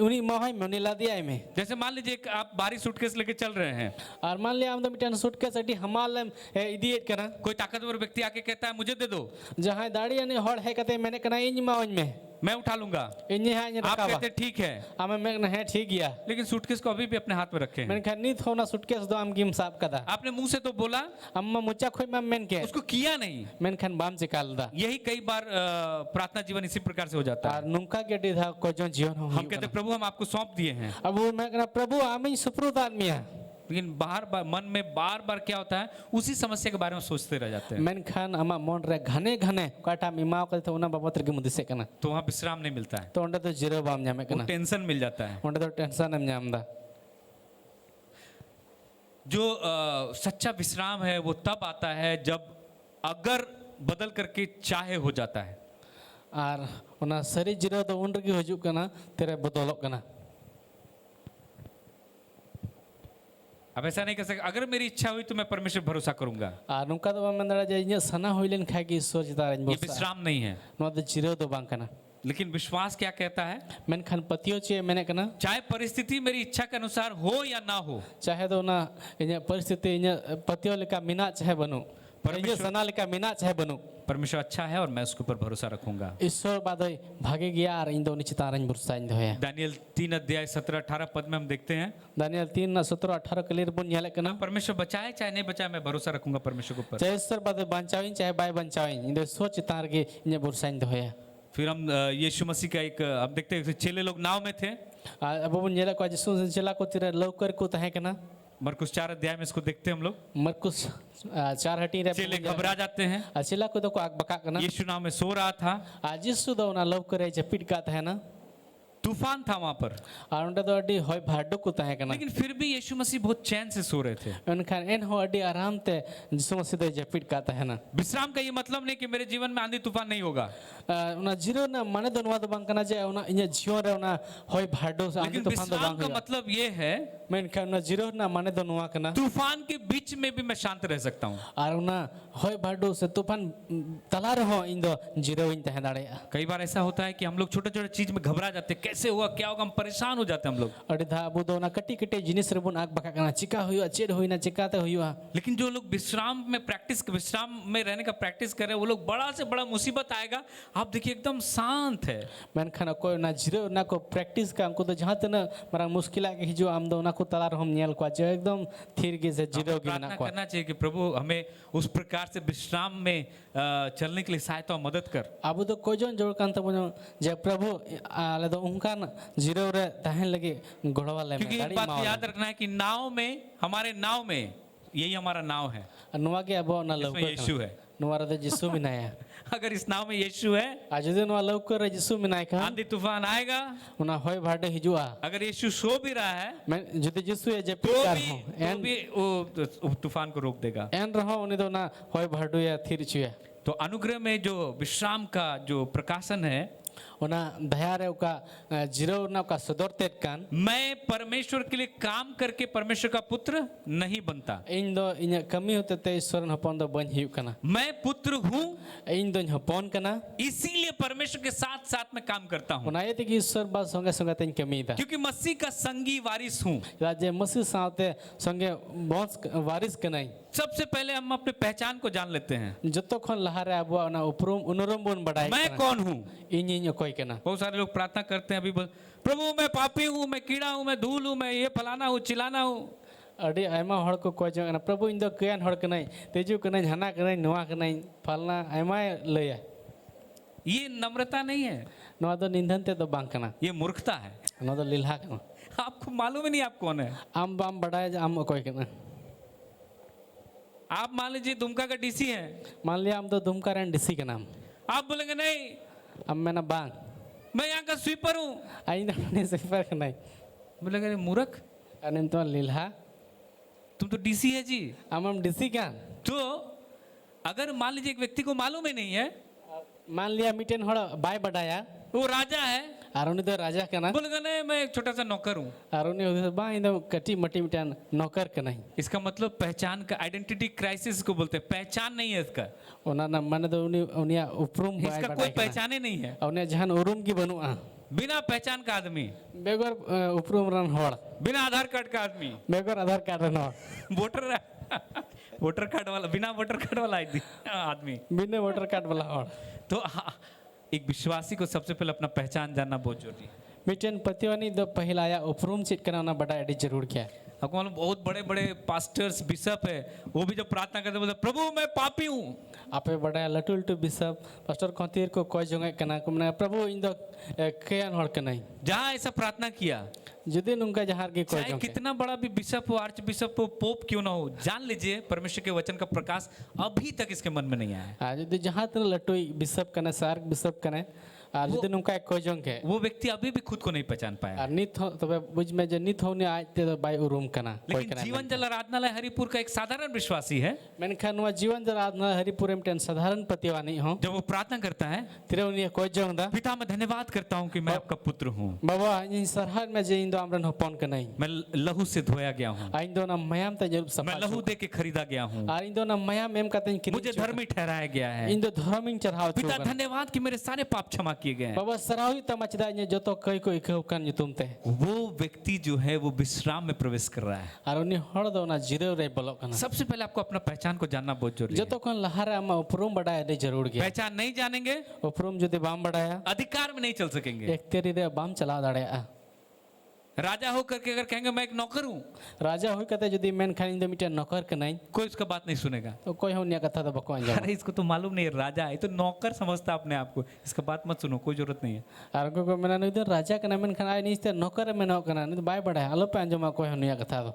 उन्हीं माह में उन्हीं ला दिया में। जैसे मान लीजिए आप भारी सूटकेस लेके चल रहे हैं और मान लिया हम तो मिटन सूटकेस अटी हमाल इडियट करना कोई ताकतवर व्यक्ति आके कहता है मुझे दे दो, जहां दाढ़ी ने हड़ है कहते मैंने कहना इन माह में मैं उठा लूंगा, इन है इन आप रखा कहते ठीक है, हमें मैं है ठीक गया लेकिन सूटकेस को अभी भी अपने हाथ में रखे हैं। मैंने कहा नहीं थोड़ा सूटकेस दो आम गिम साहब का आपने मुंह से तो बोला, अम्मा मुच्चा खोई मैंने के उसको किया नहीं। मैंने खान बाम से काल दा यही कई बार प्रार्थना जीवन इसी प्रकार से हो जाता है। और नुका के डी था को जो जीवन हो हम कहते प्रभु हम आपको सौंप दिए हैं, अब वो मैं कहना प्रभु आमी सुप्रुत आदमी है, लेकिन बार बार मन में बार बार क्या होता है उसी समस्या के बारे में सोचते रह जाते हैं। मैंने खान अम्मा मोन रे घने घने काटा मिमाव करते उना बाबत के मुद्दे से कहना तो वहाँ विश्राम नहीं मिलता है, तो उन्हें तो जीरो बाम जामे कहना टेंशन मिल जाता है। उन्हें तो टेंशन हम जामदा। जो सच्चा विश्राम है वो तब आता है जब अगर बदल करके चाहे हो जाता है। ᱟᱨ ᱚᱱᱟ ᱥᱟᱹᱨᱤ ᱡᱤᱨᱟᱹᱣ ᱫᱚ ᱩᱱ ᱨᱮᱜᱮ ᱦᱤᱡᱩᱜ ᱠᱟᱱᱟ ᱛᱤᱨᱮ ᱵᱚᱫᱚᱞᱚᱜ ᱠᱟᱱᱟ। अब ऐसा नहीं कर सकते अगर मेरी इच्छा हुई तो मैं परमेश्वर पर भरोसा करूंगा, ᱟᱨ ᱱᱚᱝᱠᱟ ᱫᱚ ᱵᱟᱢ ᱢᱮᱱ ᱫᱟᱲᱮᱭᱟᱜᱼᱟ ᱡᱮ ᱤᱧᱟᱹᱜ ᱥᱟᱱᱟ ᱦᱩᱭ ᱞᱮᱱ ᱠᱷᱟᱡ ᱜᱮ ᱤᱥᱥᱚᱨ ᱪᱮᱛᱟᱱ ᱨᱮᱧ ये ᱵᱷᱚᱨᱥᱟᱜᱼᱟ। विश्राम नहीं है। ᱱᱚᱣᱟ ᱫᱚ ᱡᱤᱨᱟᱹᱣ ᱫᱚ ᱵᱟᱝ ᱠᱟᱱᱟ। लेकिन विश्वास क्या कहता है, ᱢᱮᱱᱠᱷᱟᱱ ᱯᱟᱹᱛᱭᱟᱹᱣ ᱪᱮᱫ ᱢᱮᱱᱮᱫ ᱠᱟᱱᱟ, चाहे परिस्थिति मेरी इच्छा के अनुसार हो या ना हो, ᱪᱟᱦᱮ ᱫᱚ ᱚᱱᱟ ᱤᱧᱟᱹᱜ ᱯᱚᱨᱤᱥᱛᱷᱤᱛᱤ ᱤᱧᱟᱹᱜ ᱯᱟᱹᱛᱭᱟᱹᱣ ᱞᱮᱠᱟ ᱢᱮᱱᱟᱜ ᱪᱟᱦᱮ ᱵᱟᱹᱱᱩᱜ, ᱤᱧᱟᱹᱜ ᱥᱟᱱᱟ ᱞᱮᱠᱟ ᱢᱮᱱᱟᱜ ᱪᱟᱦᱮ ᱵᱟᱹᱱᱩᱜ, परमेश्वर अच्छा है और मैं उसके ऊपर भरोसा रखूंगा। ईश्वर बादय भागे गया और इन दोनों चितार इन भरोसा इन दोया। दानियल 3 अध्याय 17-18 पद में हम देखते हैं, दानियल 3:17-18 क्लियर बन याले कना परमेश्वर बचाए चाहे नहीं बचाए मैं भरोसा रखूंगा परमेश्वर के ऊपर। चाहे ईश्वर बादय बचाविन चाहे बाय बचाविन इन दो ईश्वर चितार के इन भरोसा इन दोया। फिर हम यीशु मसीह का एक अब देखते हैं, चेले लोग नाव में थे, अब बन याले को जिसु चला को तिरे लौकर को तहे कना मरकुस 4 अध्याय में इसको देखते हैं हम लोग। मरकुस 4 हटी रे चेले घबरा जाते हैं, चला को तो को आग बका कना यीशु नाव में सो रहा था, आज जिसु दो ना लौकर है जपिट का तहे ना तूफान था वहां पर, और उनका तो अड्डी होय भाडो को तहे कना, लेकिन फिर भी यीशु मसीह बहुत चैन से सो रहे थे। उनखान एन हो अड्डी आराम ते जिसु मसीह दे जपिट का तहे ना। विश्राम का ये मतलब नहीं कि मेरे जीवन में आंधी तूफान नहीं होगा, उना जीरो ना माने दोनों वाद बांग कना जे उना इन्हें जीवन रे उना होय भाडो से आंधी लेकिन तूफान दो विश्राम बांग का हुआ। मतलब ये है मैं क्या उना जीरो ना माने दोनों वा कना तूफान के बीच में भी मैं शांत रह सकता हूँ। और उना होय भाडो से तूफान तला रहो इन दो जीरो इन तहे दाड़े। कई बार ऐसा होता है कि हम लोग छोटे छोटे चीज में घबरा जाते हैं, कैसे हुआ क्या होगा, हम परेशान हो जाते हैं हम लोग। अड़ी धा अबू दो ना कटी कटे जिनिस रे बुन आग बका कना चिका हुआ चेड हुई ना चिकाते हुआ। लेकिन जो लोग विश्राम में रहने का प्रैक्टिस कर रहे हैं वो लोग बड़ा से बड़ा मुसीबत आएगा, आप देखिए एकदम शांत है। मैं खाना कोई ना जीरो ना को प्रैक्टिस का हमको तो जहाँ तना मरा मुश्किल के हिजो आम दो ना को तला हम नियल को जो एकदम थिर के से जीरो के ना प्रार्थना को करना चाहिए कि प्रभु हमें उस प्रकार से विश्राम में चलने के लिए सहायता और मदद कर। अब तो कोई जोन जोड़ कांत बोलो जे प्रभु आले तो उनका जीरो रे तहन लगे घोड़वा ले क्योंकि एक बात याद रखना है कि हमारे नाव में यही हमारा नाव है, नुआ के अब ना इसमें यीशु है। नुआ रे जिसु में नया अगर इस नाव में यीशु है, आज दिन नुआ लौकर जिसु में नाय का आंधी तूफान आएगा, उना होय भाडे हिजुआ अगर यीशु सो भी रहा है मैं जति जिसु है जे तो पिकार भी, हो तो भी वो तूफान को रोक देगा। एन रहो उनी दो ना होय भाडू या थिर छुया तो अनुग्रह में जो विश्राम का जो प्रकाशन है, उना दया रे उका जीरो ना उका सदर तेत कान मैं परमेश्वर के लिए काम करके परमेश्वर का पुत्र नहीं बनता, इन दो इन कमी होते ते ईश्वर हपन दो बन हिउ कना मैं पुत्र हूँ इन दो हपन कना इसीलिए परमेश्वर के साथ साथ में काम करता हूँ, उना ये कि ईश्वर बा संगे संगे तेन कमी दा क्योंकि मसीह का संगी वारिस हूँ। राजे मसीह साथे संगे बॉस वारिस कनाई सबसे पहले हम अपने पहचान को जान लेते हैं, जतो खन लहारे अब ना उपरुम उनरम बन बढ़ाई मैं कौन हूँ। इन इन कोई कना बहुत सारे लोग प्रार्थना करते हैं अभी प्रभु मैं पापी हूँ, मैं कीड़ा हूँ, मैं धूल हूँ, मैं ये फलाना हूँ चिलाना हूँ। अड़ी आयमा हड़ को कोई जगह प्रभु इन दो कयान हड़ कनाई तेजु कनाई हना कनाई नुआ कनाई फलना आयमा लया ये नम्रता नहीं है, नुआ दो निंदन ते दो बांग कना ये मूर्खता है। नुआ दो लीलहा कना आपको मालूम ही नहीं आप कौन है। आम बाम बढ़ाए आम कोई कना आप मान लीजिए दुमका का डीसी है, मान लिया हम तो दुमका रन डीसी का नाम आप बोलेंगे नहीं अब मैंने बांग मैं यहाँ का स्वीपर हूँ, आई ना अपने स्वीपर का नहीं बोलेंगे अरे मूर्ख अने तो लीलहा तुम तो डीसी है जी। हम डीसी का तो अगर मान लीजिए एक व्यक्ति को मालूम ही नहीं है, मान लिया मिटेन हड़ बाय बढ़ाया वो राजा है, और उन्हें तो राजा का ना बोलेगा नहीं मैं एक छोटा सा नौकर हूँ। और उन्हें बा इन कटी मटी मिटान नौकर का नहीं इसका मतलब पहचान का आइडेंटिटी क्राइसिस को बोलते हैं, पहचान नहीं है इसका, उना ना माने तो उन्हें उपरुम बाय इसका कोई बढ़ाई पहचान ही नहीं है। उन्हें जहान उरुम की बनुआ बिना पहचान का आदमी, बेगर उपरुम रन हड़ बिना आधार कार्ड का आदमी, बेगर आधार कार्ड रन वोटर कार्ड वाला, बिना वोटर कार्ड वाला आदमी, बिना वोटर कार्ड वाला हड़ तो एक विश्वासी को सबसे पहले अपना पहचान जानना बहुत जरूरी है। मिटेन पतिवानी दो पहला आया उपरुम चिट करना ना बड़ा एडी जरूर क्या आपको मालूम बहुत बड़े बड़े पास्टर्स बिशप है, वो भी जब प्रार्थना करते बोलते प्रभु मैं पापी हूँ। आपे बड़ा लटू लटू बिशप पास्टर खतीर को कोई जगह कना को मने प्रभु इन दो केन हड़ के नहीं जहाँ ऐसा प्रार्थना किया, जदि नुंका जहार के कोई चाहे जगह कितना बड़ा भी बिशप हो, आर्च बिशप हो, पोप क्यों ना हो, जान लीजिए परमेश्वर के वचन का प्रकाश अभी तक इसके मन में नहीं आया है। आज जदि जहाँ तक लटू बिशप कने सार्क बिशप कने ᱟᱨ ᱡᱩᱫᱤ ᱱᱚᱝᱠᱟ ᱠᱚᱭ ᱡᱚᱝ ᱠᱮ वो व्यक्ति अभी भी खुद को नहीं पहचान पाया। ᱟᱨ ᱱᱤᱛ ᱦᱚᱸ ᱛᱚᱵᱮ ᱵᱩᱡᱽ ᱢᱮ ᱡᱮ ᱱᱤᱛ ᱦᱚᱸ उनी ᱟᱡ ᱛᱮᱫᱚ ᱵᱟᱭ ᱩᱨᱩᱢ ᱠᱟᱱᱟ ᱚᱠᱚᱭ लेकिन ᱠᱟᱱᱟᱭ जीवन ᱢᱮᱱᱛᱮ। जल आराधनालय हरिपुर का एक साधारण विश्वासी है। ᱢᱮᱱᱠᱷᱟᱱ ᱱᱚᱣᱟ ᱡᱤᱵᱚᱱ ᱡᱟᱞᱟ हरिपुर ᱢᱤᱫᱴᱮᱱ साधारण ᱯᱟᱹᱛᱭᱟᱹᱣᱟᱱᱤᱡ ᱦᱚᱸ जब वो प्रार्थना करता है, ᱛᱤᱨᱮ उनी ᱠᱚᱭ ᱡᱚᱝ ᱫᱟ पिता मैं धन्यवाद करता हूँ कि मैं आपका पुत्र हूँ, ᱵᱟᱵᱟ ᱤᱧ ᱥᱟᱨᱦᱟᱣ ᱢᱮ ᱡᱮ ᱤᱧ ᱫᱚ ᱟᱢᱨᱮᱱ ᱦᱚᱯᱚᱱ ᱠᱟᱹᱱᱟᱹᱧ मैं लहू से धोया गया हूँ, ᱟᱨ ᱤᱧ ᱫᱚ ᱚᱱᱟ ᱢᱟᱭᱟᱢ ᱛᱮ ᱡᱟᱹᱨᱩᱵ मैं ᱥᱟᱯᱷᱟ लहू दे के खरीदा गया हूँ, ᱟᱨ ᱤᱧ ᱫᱚ ᱚᱱᱟ ᱢᱟᱭᱟᱢ ᱮᱢ ᱠᱟᱛᱮᱧ ᱠᱤᱨᱤᱧ मुझे ᱦᱚᱪᱚ धर्मी ठहराया गया है। ᱤᱧ ᱫᱚ धर्मᱤᱧ ᱪᱟᱨᱦᱟᱣ ᱦᱚᱪᱚ पिता ᱠᱟᱱᱟ। धन्यवाद कि मेरे सारे पाप क्षमा किए गए हैं। बाबा सराह हुई तमा चदा इने जतो कई को इकौ कान nyutum te वो व्यक्ति जो है वो विश्राम में प्रवेश कर रहा है। आर उनी हड़ दो ना जिरव रे बोलक kana सबसे पहले आपको अपना पहचान को जानना बहुत जरूरी है। जतो कोन लहारे आमा उपरुम बडाय दे जरूर गया पहचान नहीं जानेंगे, उपरुम जदि बाम बडाया अधिकार में नहीं चल सकेंगे। एक तेरी रे बाम चला दाड़या राजा होकर के अगर कहेंगे मैं एक नौकर हूँ, राजा होई कते जदि मेन खान इन दो मिटे नौकर कनाई कोई उसका बात नहीं सुनेगा। तो कोई हो निया कथा तो बको अंजा अरे इसको तो मालूम नहीं है, राजा है तो नौकर समझता अपने आप को, इसका बात मत सुनो, कोई जरूरत नहीं है। आर को मेना नई दो राजा कना मेन खान आई निस्ते नौकर मेनो कना नहीं बाय बडाय आलो पे अंजमा कोई हो निया कथा तो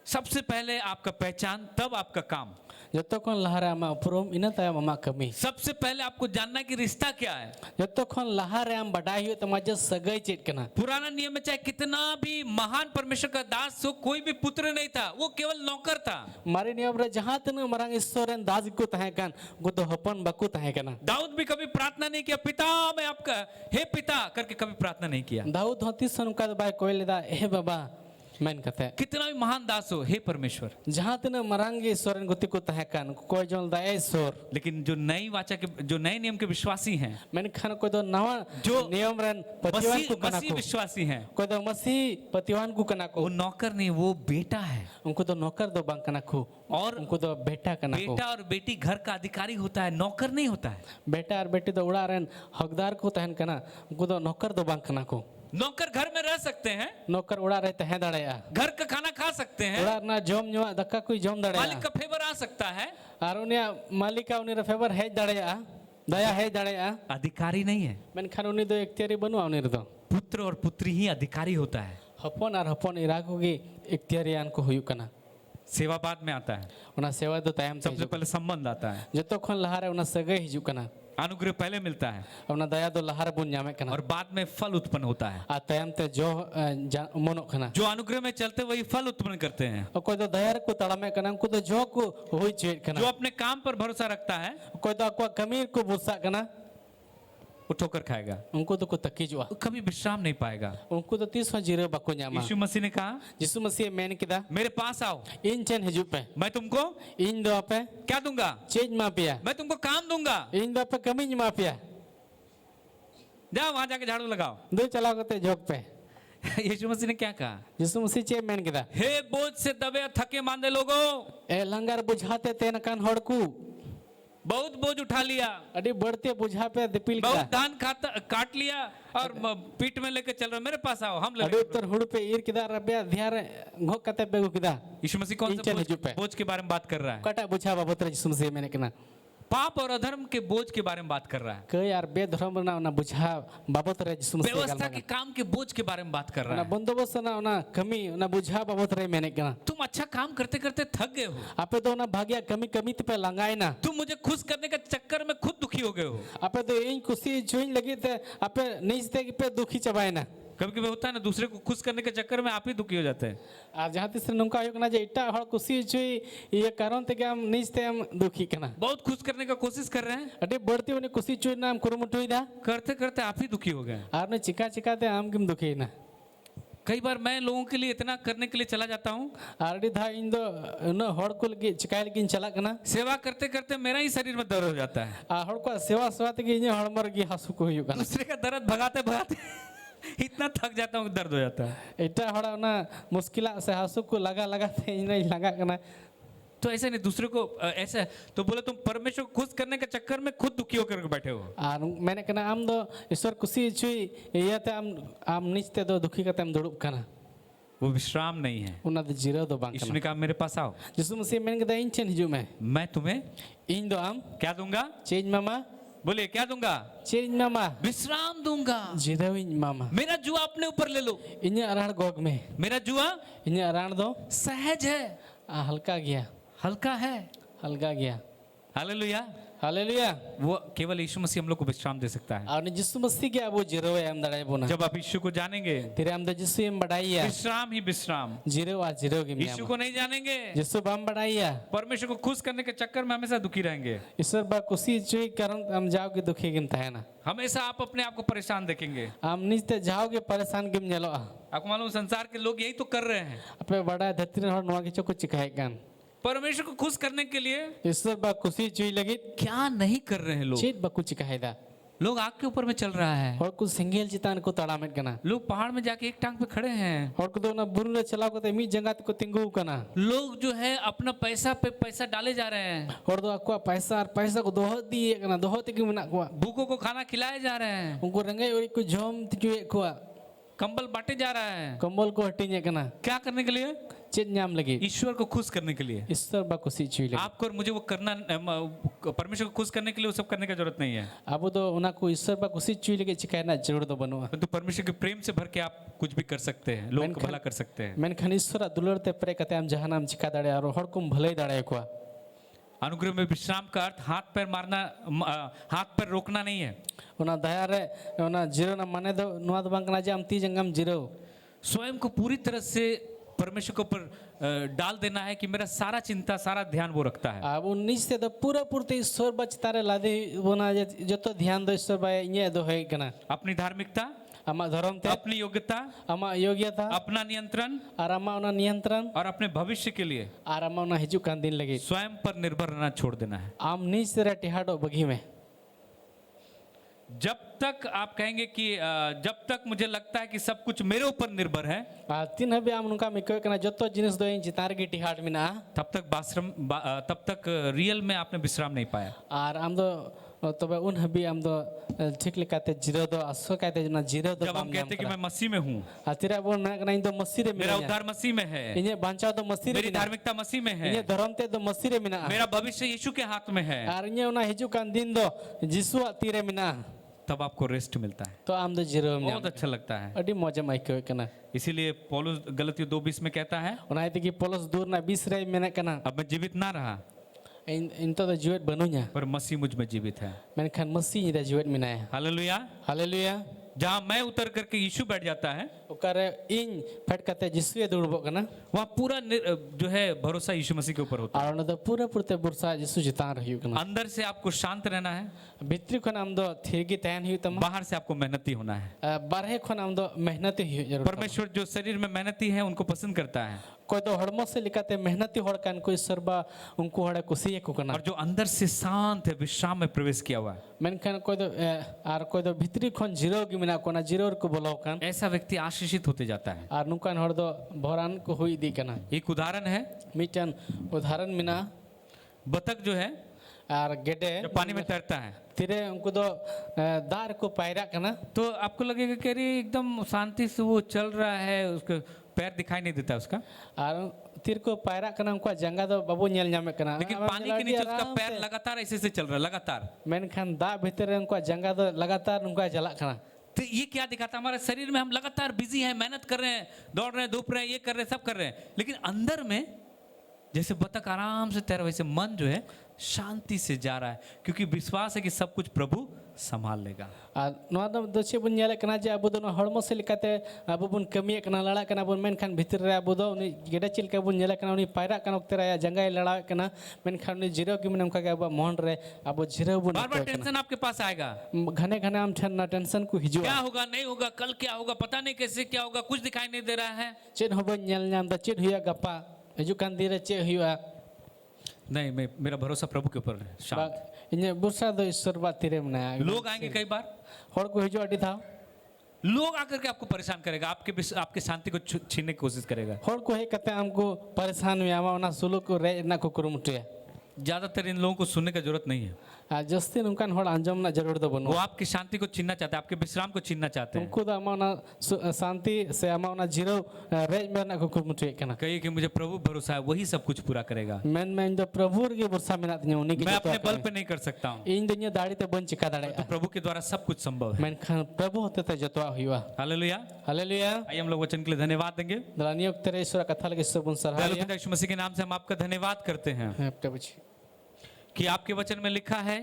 सबसे पहले आपका पहचान, तब आपका काम। जतो कोन लहारे आमा उपरुम इना ताया मामा कमी सबसे पहले आपको जानना है कि रिश्ता क्या है। जतो कोन लहारे आम बडाय हुई तमा जे सगई चेत कना पुराना नियम में चाहे कितना भी महान परमेश्वर का दास हो, कोई भी पुत्र नहीं था, वो केवल नौकर था। मारे नियम रे जहां तन मरांग ईश्वरन दास को तहे कान गो तो हपन बकु तहे कना दाऊद भी कभी प्रार्थना नहीं किया, पिता मैं आपका, हे पिता करके कभी प्रार्थना नहीं किया। दाऊद होती सन का बाय कोई लेदा ए बाबा मैन कथे कितना भी महान दास हो, हे परमेश्वर। जहां तन मरांग ईश्वरन गति को तहे कान कोई जोन दा ईश्वर लेकिन जो नई वाचा के, जो नए नियम के विश्वासी हैं, मैन खान कोई तो नवा जो नियम रन पतिवान को कना मसीह को विश्वासी हैं, कोई तो मसीह पतिवान को कना वो को नौकर नहीं, वो बेटा है। उनको तो नौकर दो बांग कना को और उनको तो बेटा कना को बेटा और बेटी घर का अधिकारी होता है, नौकर नहीं होता है। बेटा और बेटी तो उड़ा रन हकदार को तहन कना उनको तो नौकर दो बांग कना को नौकर घर में रह सकते हैं, नौकर उड़ा रहे तहे दड़या घर का खाना खा सकते हैं, उड़ा ना जोम न्युआ दक्का कोई जोम मालिक दड़या का फेवर आ सकता है, और उनिया मालिका उनी रे फेवर हेज दड़या दया हेज दड़या अधिकारी नहीं है। मेनखान उनी दो एक्तियारी बनुआ उनी रे दो पुत्र और पुत्री ही अधिकारी होता है। हपन और हपन इराको की एक्तियारी आन को हुयु कना सेवा बाद में आता है, उना सेवा दो तायम से सबसे पहले संबंध आता है, जतो खन लहारे उना सगे हिजु कना अनुग्रह पहले मिलता है उना दया दो लहारे बुन न्यामे कना और बाद में फल उत्पन्न होता है। आ तायम ते जो मनो कना जो अनुग्रह में चलते वही फल उत्पन्न करते हैं। और कोई तो दया को तड़मे कना को तो जो को हुई चेट जो कना अपने काम पर भरोसा रखता है कोई तो अक्वा कमीर को बुसा कना वो ठोकर खाएगा, उनको तो को तकी जुआ वो कभी विश्राम नहीं पाएगा। उनको तो 30 जीरो बको न्यामा यीशु मसीह ने कहा यीशु मसीह मैंने किदा मेरे पास आओ, इन चेन हिजु पे मैं तुमको इन दो पे क्या दूंगा, चेज मापिया मैं तुमको काम दूंगा। इन दो पे कमी मापिया जाओ वहां जाके झाड़ू लगाओ। दो चलाओ कते जोक पे यीशु मसीह ने क्या कहा, यीशु मसीह चे मैंने किदा हे बोझ से दबे थके मांदे लोगों, ए लंगर बुझाते तेन कान हड़कू बहुत बोझ उठा लिया, अड़ी बढ़ते बुझा पे दिपिल बहुत किदा धान खाता काट लिया और पीठ में लेके चल रहे हो, मेरे पास आओ हम ले अड़ी उत्तर हुड़ पे ईर किदा रबे ध्यान घो कते बेगु किदा यीशु मसीह कौन इंचन सा हिजू पे। बोझ के बारे में बात कर रहा है, कटा बुझा बाबत यीशु मसीह मैंने कना पाप और अधर्म के बोझ के बारे में बात कर रहा है, कई यार बेधर्म ना ना बुझा बाबत रे यीशु मसीह व्यवस्था के काम के बोझ के बारे में बात कर रहा ना है। बंदोबस्त ना ना कमी ना बुझा बाबत रे मैंने कना तुम अच्छा काम करते करते थक गए हो, आपे तो ना भाग्या कमी कमी पे लंगाई ना तुम मुझे खुश करने के चक्कर में खुद दुखी हो गए हो। आपे तो इन खुशी जुइन लगी थे आपे नीचते पे दुखी चबाए ना कभी कभी होता है ना, दूसरे को खुश करने के चक्कर में आप ही दुखी हो जाते हैं। और जहाँ तीसरे नौका हो ना जे इट्टा हड़ खुशी जुई ये कारण ते कि हम नीचते हम दुखी कना बहुत खुश करने का कोशिश कर रहे हैं, अटे बढ़ती उन्हें खुशी जुई ना हम कुरुमुटुई दा करते करते आप ही दुखी हो गए। और ने चिका चिकाते हम किम दुखी ना कई बार मैं लोगों के लिए इतना करने के लिए चला जाता हूँ, आरडी था इन दो न हड़ को लगी चिकाय लगी चला कना सेवा करते करते मेरा ही शरीर में दर्द हो जाता है, आ हड़ को सेवा सेवा ते कि हड़ मर गई हसु को हुई कना दूसरे का दर्द भगाते भगाते इतना थक जाता हूँ कि दर्द हो जाता है। इट्टा हड़ा ना मुश्किला से हसु को लगा लगा थे नहीं लगा कना तो ऐसे नहीं, दूसरे को ऐसे तो बोले तुम परमेश्वर को खुश करने के चक्कर में खुद दुखी होकर बैठे हो। और मैंने कना आम दो ईश्वर खुशी छुई ये ते आम नीचते दो दुखी कते हम दुड़ुब कना वो विश्राम नहीं है। उना दो जीरो दो बांग यीशु कना ने कहा मेरे पास आओ, यीशु मसीह मैंने कहा इन चेन हिजू में मैं तुम्हें इन दो आम क्या दूंगा, चेंज मामा बोलिए क्या दूंगा, चेंज मामा विश्राम दूंगा। जीरो इन मामा मेरा जुआ अपने ऊपर ले लो, इन अराण गोग में मेरा जुआ इन अराण दो सहज है, हल्का गया हल्का है, हल्का गया हालेलुया। हालेलुया वो केवल यीशु मसीह हम लोग को विश्राम दे सकता है। और जिसु मसीह के अब जिरो एम दड़ाई बोना जब आप यीशु को जानेंगे, तेरे हम द जिसु एम बढ़ाइया विश्राम ही विश्राम। जिरो आ जिरो की यीशु को नहीं जानेंगे, जिसु बम बढ़ाइया परमेश्वर को खुश करने के चक्कर में हमेशा दुखी रहेंगे। ईश्वर बा कुसी चुई कारण हम जाओगे दुखी गिम तहना हमेशा आप अपने आप को परेशान देखेंगे। हम नीचे जाओगे परेशान गिम जलो आपको मालूम संसार के लोग यही तो कर रहे हैं। अपे बड़ा धरती हर नवा किचो को चिकाए कान परमेश्वर को खुश करने के लिए ईश्वर बा कुसी चुई लगी क्या नहीं कर रहे हैं लोग। चेत बा कुछ चिकाएदा लोग आग के ऊपर में चल रहा है, और कुछ सिंगेल चितान को तड़ामेट कना लोग पहाड़ में जाके एक टांग पे खड़े हैं, और को दो ना बुरु रे चलाओ को मी जंगात को तिंगु कना लोग जो है अपना पैसा पे पैसा डाले जा रहे हैं, और दो आपको पैसा और पैसा को दोह दिए कना दोह ते की मना को भूखों को खाना खिलाए जा रहे हैं, उनको रंगे और को झोम तिचुए को कंबल बांटे जा रहा है। कंबल को हटिने कना क्या करने के लिए? चेत न्याम लगी ईश्वर को खुश करने के लिए। ईश्वर बा कुसी चुई लगी आपको और मुझे वो करना, परमेश्वर को खुश करने के लिए वो सब करने की जरूरत नहीं है। अब तो उना को ईश्वर बा कुसी चुई लगी चिकाना जरूर तो बनुआ परंतु परमेश्वर के प्रेम से भर के आप कुछ भी कर सकते हैं, लोगों को भला कर सकते हैं। मेन खन ईश्वर दुलरते प्रे कते हम जहानाम चिका दाड़े और हर को भले दाड़े को अनुग्रह में विश्राम का अर्थ हाथ पैर मारना, हाथ पैर रोकना नहीं है। उना दया रे उना जीरो ना माने दो नुआ दो बांकना जे हम ती जंगम जीरो स्वयं को पूरी तरह से परमेश्वर के ऊपर डाल देना है कि मेरा सारा चिंता सारा ध्यान वो रखता है। अब उन्नीस से तो पूरा पूर्ति ईश्वर बचतारे लादे बोना जो तो ध्यान दो ईश्वर बा इने दो है कना अपनी धार्मिकता, अमा धर्म ते अपनी योग्यता, अमा योग्यता अपना नियंत्रण और अमा उना नियंत्रण और अपने भविष्य के लिए और अमा उना हिजु कान दिन लगे स्वयं पर निर्भर रहना छोड़ देना है। आम नीच से रे टिहाडो बगी में जब तक आप कहेंगे कि जब तक मुझे लगता है कि सब कुछ मेरे ऊपर निर्भर है, तीन हबे आम उनका मिको कना जो तो जिनिस दो चितार की टिहाड मिना तब तक रियल में आपने विश्राम नहीं पाया। और आम दो तबे उन हबी आम दो ठीक लिखाते जीरो दो असो कहते ना जीरो दो जब हम कहते हैं कि मैं मसीह में हूँ, तेरा वो ना कना इन दो मसीह रे मेरा उद्धार मसीह में है, इने बांचा दो मसीह रे मेरी धार्मिकता मसीह में है, इने धर्म ते दो मसीह रे मिना मेरा भविष्य यीशु के हाथ में है, और इने उना हिजु कान दिन दो जिसु तीरे मिना तब आपको रेस्ट मिलता है। तो आम दो जीरो में बहुत अच्छा लगता है। अडी मजा माइको कना इसीलिए पौलुस गलतियों 2:20 में कहता है, उना इते की पोलस दूर ना 20 रे मिना कना अब मैं जीवित ना रहा इन तो जीवित बनुnya पर मसीह मुझ में जीवित है। मेनखान मसीह रे जीवित मिनाया हालेलुया। हालेलुया जहाँ मैं उतर करके यीशु बैठ जाता है, ओकरे इन फट कते जिसुए दुड़बो कना वहाँ पूरा जो है भरोसा यीशु मसीह के ऊपर होता है। और उन दो पूरा पूरते बुरसा जिसु जितान रहियो कना अंदर से आपको शांत रहना है, भित्री खन आम दो थिरगी तैन हियो तमा बाहर से आपको मेहनती होना है। बारहे खन आम दो मेहनती हियो जरूर परमेश्वर जो शरीर में मेहनती है उनको पसंद करता है, कोई तो हड़मो से लिखाते मेहनती होड़ कान कोई सरबा उनको हड़े कुसी को कना और जो अंदर से शांत है विश्राम में प्रवेश किया हुआ है, मेनखान कोई तो आर कोई तो भित्री खन जीरो की मिना कोना जीरो को बोलाओ कान ऐसा व्यक्ति आशीषित होते जाता है। आर नुकान हड़ दो भोरान को हुई दी कना एक उदाहरण है, मिटन उदाहरण मिना बतख जो है आर गेडे जब पानी में तैरता है तिरे उनको दो दार को पायरा कना तो आपको लगेगा कि अरे एकदम शांति से वो चल रहा है, उसका पैर दिखाई नहीं देता उसका, आर तीर को पायरा कना उनको जंगा दो बाबू नेल न्यामे कना लेकिन पानी के नीचे उसका पैर लगातार ऐसे से चल रहा है लगातार। मेनखान दा भीतर उनको जंगा दो लगातार उनको चला कना तो ये क्या दिखाता है? हमारे शरीर में हम लगातार बिजी हैं, मेहनत कर रहे हैं, दौड़ रहे हैं, धूप रहे हैं, ये कर रहे हैं, सब कर रहे हैं, लेकिन अंदर में जैसे बतख आराम से तैर वैसे मन जो है शांति से जा रहा है, क्योंकि विश्वास है कि सब कुछ प्रभु संभाल लेगा। नवा दो दोचे बुन नेले कना जे अबु दो हड़मो से लिखाते अबु बुन कमी कना लड़ा कना बुन मेनखान भीतर रे अबु दो उनी गेडा चिलका बुन नेले कना उनी पायरा कना उक्ते रे जंगा लड़ा कना मेनखान उनी जीरो की मन का अबु मोहन रे अबु जीरो बुन बार बार टेंशन आपके पास आएगा, घने घने हम ठन टेंशन को हिजो क्या होगा नहीं होगा, कल क्या होगा पता नहीं, कैसे क्या होगा कुछ दिखाई नहीं दे रहा है। चेद होबो नेल नाम दा चेद हुया गप्पा हिजु कान दिरे चे हुआ नहीं, मैं मेरा भरोसा प्रभु के ऊपर है। शांत इने बुरसा दो ईश्वर बा तिरे मना लोग आएंगे कई बार, हड़ को हिजो अडी था लोग आकर के आपको परेशान करेगा, आपके शांति को छीनने की कोशिश करेगा। हड़ को हे कते हमको परेशान हुआ ना सुलूक को रे ना को कुरुमुटे ज्यादातर इन लोगों को सुनने की जरूरत नहीं है, जस्ती उनका हड़ अंजम ना जरूर दो बनो वो आपकी शांति को छीनना चाहते हैं, आपके विश्राम को छीनना चाहते हैं। उनको दा माना शांति से अमाउना जीरो रेज में ना को कुरुमुटे कना कहिए कि मुझे प्रभु भरोसा है, वही सब कुछ पूरा करेगा, मैं जो प्रभु के वर्षा में नात उन्हीं की मैं अपने बल पे नहीं कर सकता हूँ, इन दुनिया दाढ़ी ते बन चिका दाड़े तो प्रभु के द्वारा सब कुछ संभव है। मैं खान प्रभु होते ते जतवा हुआ हालेलुया। हालेलुया आइए हम लोग वचन के लिए धन्यवाद देंगे। दलानियो तेरे ईश्वर कथा लगे सब दयालु सराहनीय पिता यीशु मसीह के नाम से हम आपका धन्यवाद करते हैं। प्रभु जी कि आपके वचन में लिखा है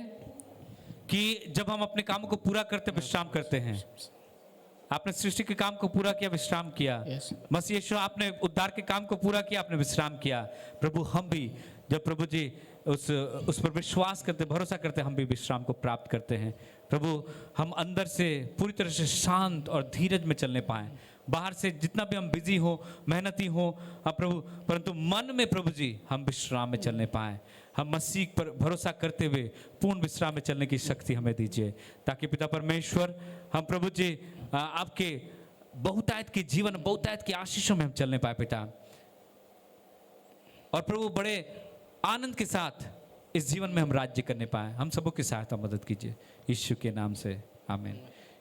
कि जब हम अपने कामों को पूरा करते विश्राम करते हैं। आपने सृष्टि के काम को पूरा किया, विश्राम किया। Yes. मसीह यीशु आपने उद्धार के काम को पूरा किया, आपने विश्राम किया। प्रभु हम भी जब प्रभु जी उस पर विश्वास करते, भरोसा करते, हम भी विश्राम को प्राप्त करते हैं। प्रभु हम अंदर से पूरी तरह से शांत और धीरज में चलने पाए। बाहर से जितना भी हम बिजी हो, मेहनती हो प्रभु, परंतु मन में प्रभु जी हम विश्राम में चलने पाए। हम मसीह पर भरोसा करते हुए पूर्ण विश्राम में चलने की शक्ति हमें दीजिए, ताकि पिता परमेश्वर हम प्रभु जी आपके बहुतायत के जीवन, बहुतायत की आशीषों में हम चलने पाए पिता। और प्रभु बड़े आनंद के साथ इस जीवन में हम राज्य करने पाए। हम सबों की सहायता मदद कीजिए, यीशु के नाम से आमीन।